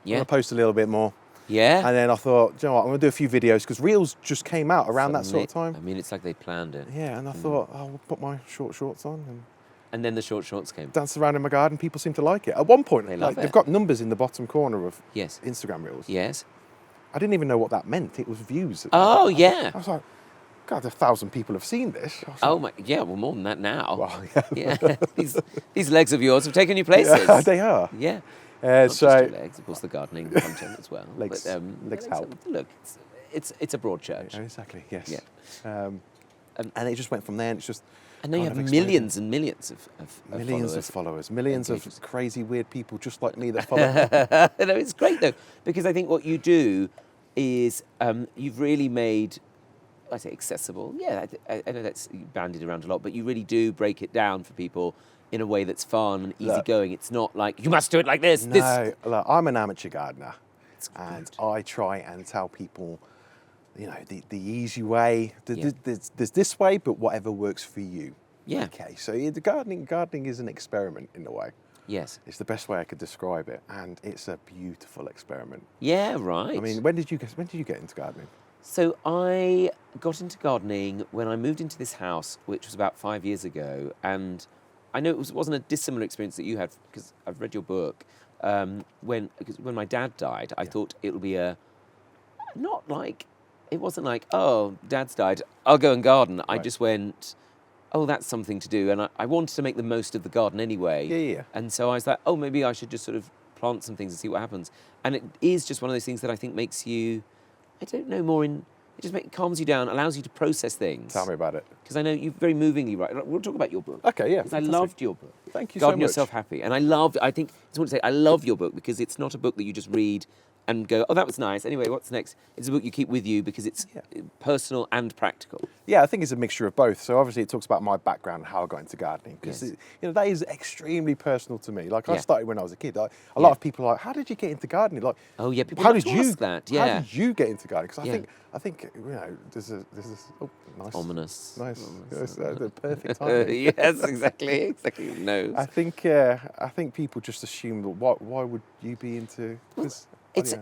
I'm going to post a little bit more. Yeah. And then I thought, do you know what? I'm going to do a few videos because Reels just came out around that sort of time. I mean, it's like they planned it. Yeah, and I thought, I'll put my short shorts on and then the short shorts came. dance around in my garden. People seem to like it. At one point, They love they've it. got numbers in the bottom corner of Yes. Instagram Reels. Yes. I didn't even know what that meant. It was views. Oh, yeah. I was like, God, 1,000 people have seen this. I was Oh, like, my, yeah, well, more than that now. Well, Yeah. These legs of yours have taken you places. yeah, they are. Yeah. Not So just your legs, of course, the gardening content as well. Legs- legs yeah, help. Look, it's a broad church. exactly, yes. Yeah. And it just went from there, and it's just And now you kind have of millions and millions of millions of followers. followers, millions of Engagers. crazy, weird people just like me that follow. No, it's great though, because I think what you do is you've really made, I say accessible. Yeah, I know that's bandied around a lot, but you really do break it down for people in a way that's fun and easygoing. It's not like you must do it like this. No, look, I'm an amateur gardener, and I try and tell people, the easy way. There's this way, but whatever works for you. Yeah. Okay. So the gardening is an experiment in a way. Yes. It's the best way I could describe it, and it's a beautiful experiment. Yeah. Right. I mean, when did you get into gardening? So I got into gardening when I moved into this house, which was about 5 years ago, and I know it wasn't a dissimilar experience that you had because I've read your book. When my dad died, I thought it'll be it wasn't like, oh, Dad's died, I'll go and garden. I just went, oh, that's something to do. And I wanted to make the most of the garden anyway. Yeah. And so I was like, oh, maybe I should just sort of plant some things and see what happens. And it is just one of those things that I think makes you, I don't know, it just calms you down, allows you to process things. Tell me about it. Because I know you very movingly write. We'll talk about your book. Okay, yeah. Because I loved your book. Thank you Garden so much. Yourself Happy. And I just want to say, I love your book because it's not a book that you just read and go, oh, that was nice. Anyway, what's next? It's a book you keep with you because it's personal and practical. Yeah, I think it's a mixture of both. So obviously it talks about my background and how I got into gardening because Yes. that is extremely personal to me. Like I Yeah. started when I was a kid. Like, a lot of people are like, how did you get into gardening? Like, Oh, yeah, people how like did to you ask that, yeah. How did you get into gardening? Because Yeah. I think this is oh, nice, Ominous. nice, yes, the perfect time. Yes, exactly. No. I think people just assume that why would you be into? 'Cause,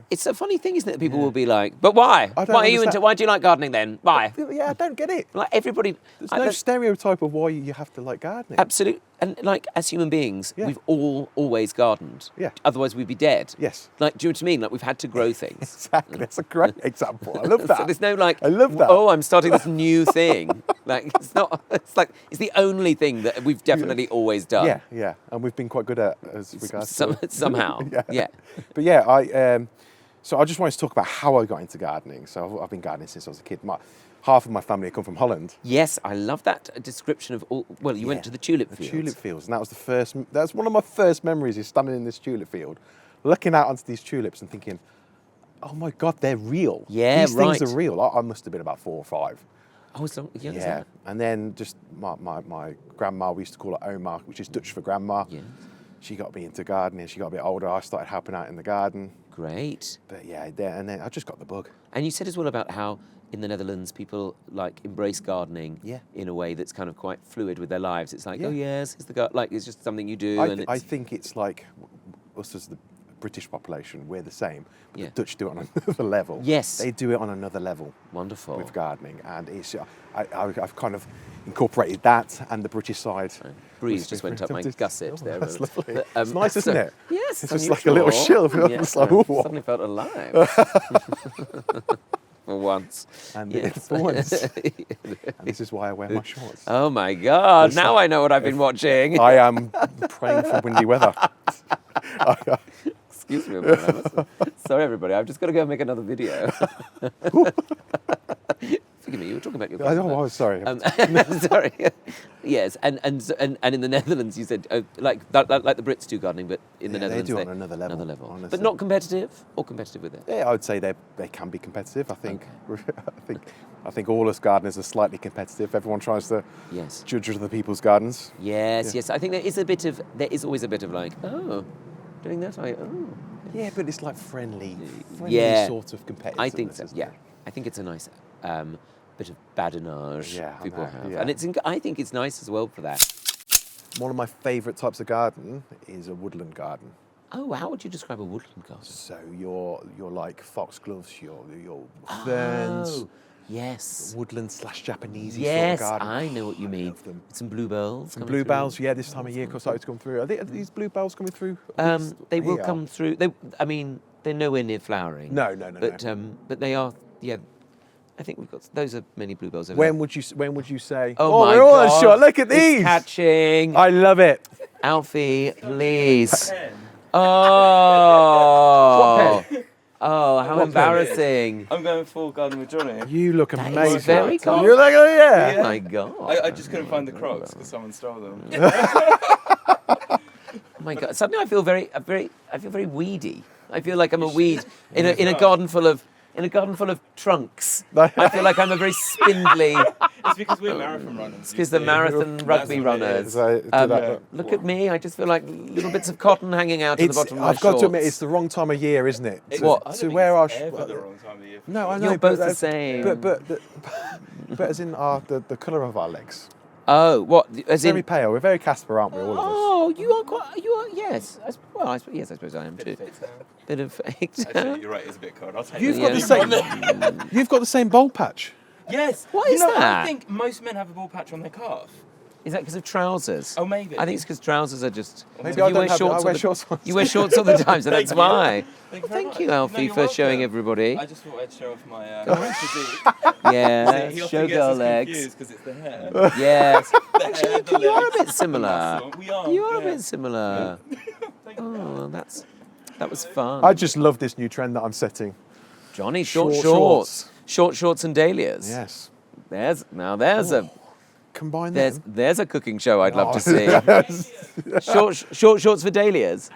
It's a funny thing, isn't it? People will be like, but why? I don't Why are you understand. into? Why do you like gardening then? Why? yeah, I don't get it. Like everybody. There's no stereotype of why you have to like gardening. Absolutely. And like as human beings, Yeah. we've all always gardened. Yeah. Otherwise, we'd be dead. Yes. Like, do you know what I mean? Like we've had to grow things. Exactly. That's a great example. I love that. So there's no like, I love that. oh, I'm starting this new thing. Like it's not. It's like it's the only thing that we've definitely always done. Yeah, and we've been quite good at as regards to Somehow. Yeah. But yeah, so I just wanted to talk about how I got into gardening. So I've been gardening since I was a kid. Half of my family come from Holland. Yes, I love that description of all. Well, you went to the tulip The fields. tulip fields, and that was that's one of my first memories is standing in this tulip field, looking out onto these tulips and thinking, oh my God, they're real. Yeah, These things right. are real. I must have been about 4 or 5. Oh, as long, yeah. Yeah, and then just my grandma, we used to call her Oma, which is Dutch for grandma. Yes. She got me into gardening. She got a bit older. I started helping out in the garden. Great. But yeah, and then I just got the bug. And you said as well about how in the Netherlands people like embrace gardening Yeah. in a way that's kind of quite fluid with their lives. It's like, Yeah. oh yes, it's the like it's just something you do. And I think it's like us as the British population, we're the same. But Yeah. the Dutch do it on another level. Yes. They do it on another level. Wonderful. With gardening, and I've kind of incorporated that and the British side. Breeze just went up my gusset there. That's lovely. But, It's nice, isn't it? Yes, It's just like a little chill. It's like, ooh. Suddenly felt alive. For once. And Yes. for once. And this is why I wear my shorts. Oh my God! Now I know what I've been watching. I am praying for windy weather. Excuse me a minute. Sorry, everybody. I've just got to go and make another video. Forgive me. You were talking about your. Oh, sorry. Sorry. Yes, and in the Netherlands, you said like the Brits do gardening, but in the Yeah, they Netherlands do it on another level, But honestly. not competitive, or competitive with it. Yeah, I would say they can be competitive. I think I think all us gardeners are slightly competitive. Everyone tries to Yes. judge other people's gardens. Yes. I think there is always a bit of like, oh, doing that. Yeah, but it's like friendly Yeah. sort of competitive. I think so. Yeah, I think it's a nice bit of badinage Yeah, I people know, have, yeah. and I think it's nice as well for that. One of my favourite types of garden is a woodland garden. Oh, how would you describe a woodland garden? So you're like foxgloves, your ferns, Oh, yes. woodland / Japanese Yes, sort of garden. I know what you mean. love them. Some bluebells. Some coming bluebells, through. yeah, this time of year started to come through. Are these bluebells coming through? They will Here? come through. They're nowhere near flowering. No. But they are. Yeah, I think we've got. Those are many bluebells. Over When would you say? Oh my we're all on God, shot. Look at it's these. catching. I love it. Alfie, please. Oh. Oh, how embarrassing. I'm going full garden with Johnny. You look That is amazing. very cool. You're like, oh yeah. Oh my God. I just couldn't find the Crocs because someone stole them. Oh my God. Suddenly I feel very weedy. I feel like I'm a weed in a garden full of trunks. I feel like I'm a very spindly. It's because we're marathon runners. It's because the marathon rugby what it runners. is. Look at me. I just feel like little bits of cotton hanging out at the bottom of my I've got to admit, shorts. it's the wrong time of year, isn't it? It's- What? I don't To think wear our it's ever the wrong time of year. No, I know. You're both but, the same. But as in the colour of our legs. Oh, what? As Very in? pale. We're very Casper, aren't we? All of us. Oh, you are. Yes. Yes, I suppose I am too. Bit of faked. Actually, you're right. It's a bit cold. I'll take You've it. got the same. You've got the same bowl patch. Yes. What is I that? think most men have a ball patch on their calf. Is that because of trousers? Oh, maybe. I think it's because trousers are just. Maybe So I you don't wear have shorts. I all wear the- shorts all the You wear shorts all the time, so that's Thank you. why. Thank you very Thank much. you, No, Alfie, you're for showing welcome. everybody. I just thought I'd show off my physique. Yeah, See, he often showgirl gets us legs. confused because it's the hair. Yes. The Actually, hair, the you are a legs, bit the similar. muscle. We are. You are a yeah. bit similar. Thank Oh, you. well, that was fun. I just love this new trend that I'm setting. Johnny, short Short shorts. shorts. Short shorts and dahlias. Yes. There's Combine there's them. there's a cooking show I'd love to Oh, see. Short shorts for dahlias.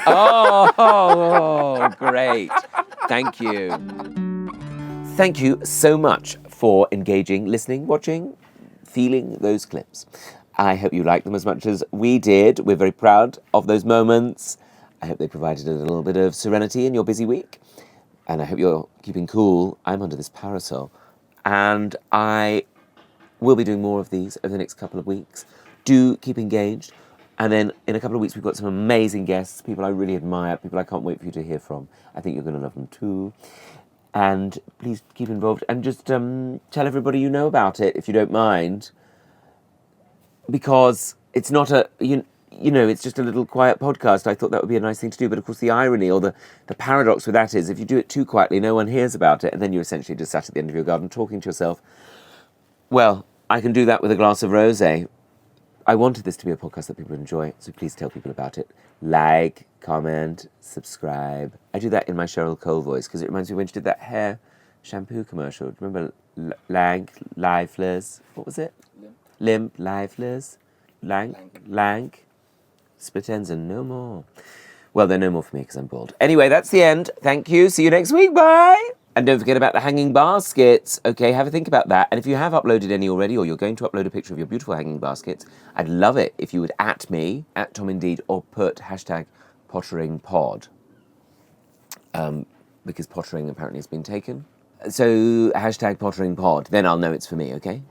Oh, great. Thank you. Thank you so much for engaging, listening, watching, feeling those clips. I hope you liked them as much as we did. We're very proud of those moments. I hope they provided a little bit of serenity in your busy week. And I hope you're keeping cool. I'm under this parasol. And I will be doing more of these over the next couple of weeks. Do keep engaged. And then in a couple of weeks, we've got some amazing guests, people I really admire, people I can't wait for you to hear from. I think you're going to love them too. And please keep involved and just tell everybody you know about it, if you don't mind. Because it's not it's just a little quiet podcast. I thought that would be a nice thing to do. But of course, the irony or the paradox with that is if you do it too quietly, no one hears about it. And then you're essentially just sat at the end of your garden talking to yourself. Well, I can do that with a glass of rosé. I wanted this to be a podcast that people enjoy, so please tell people about it. Like, comment, subscribe. I do that in my Cheryl Cole voice because it reminds me when she did that hair shampoo commercial. Do you remember Lank, Lifeless? What was it? Limp, Lifeless, Lank, split ends and no more. Well, they're no more for me because I'm bald. Anyway, that's the end. Thank you. See you next week. Bye. And don't forget about the hanging baskets. Okay, have a think about that. And if you have uploaded any already, or you're going to upload a picture of your beautiful hanging baskets, I'd love it if you would @ me, @TomIndeed, or put #PotteringPod. Because pottering apparently has been taken. So #PotteringPod. Then I'll know it's for me, okay?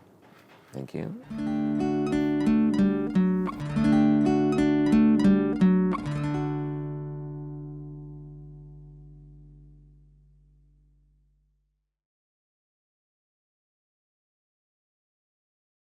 Thank you.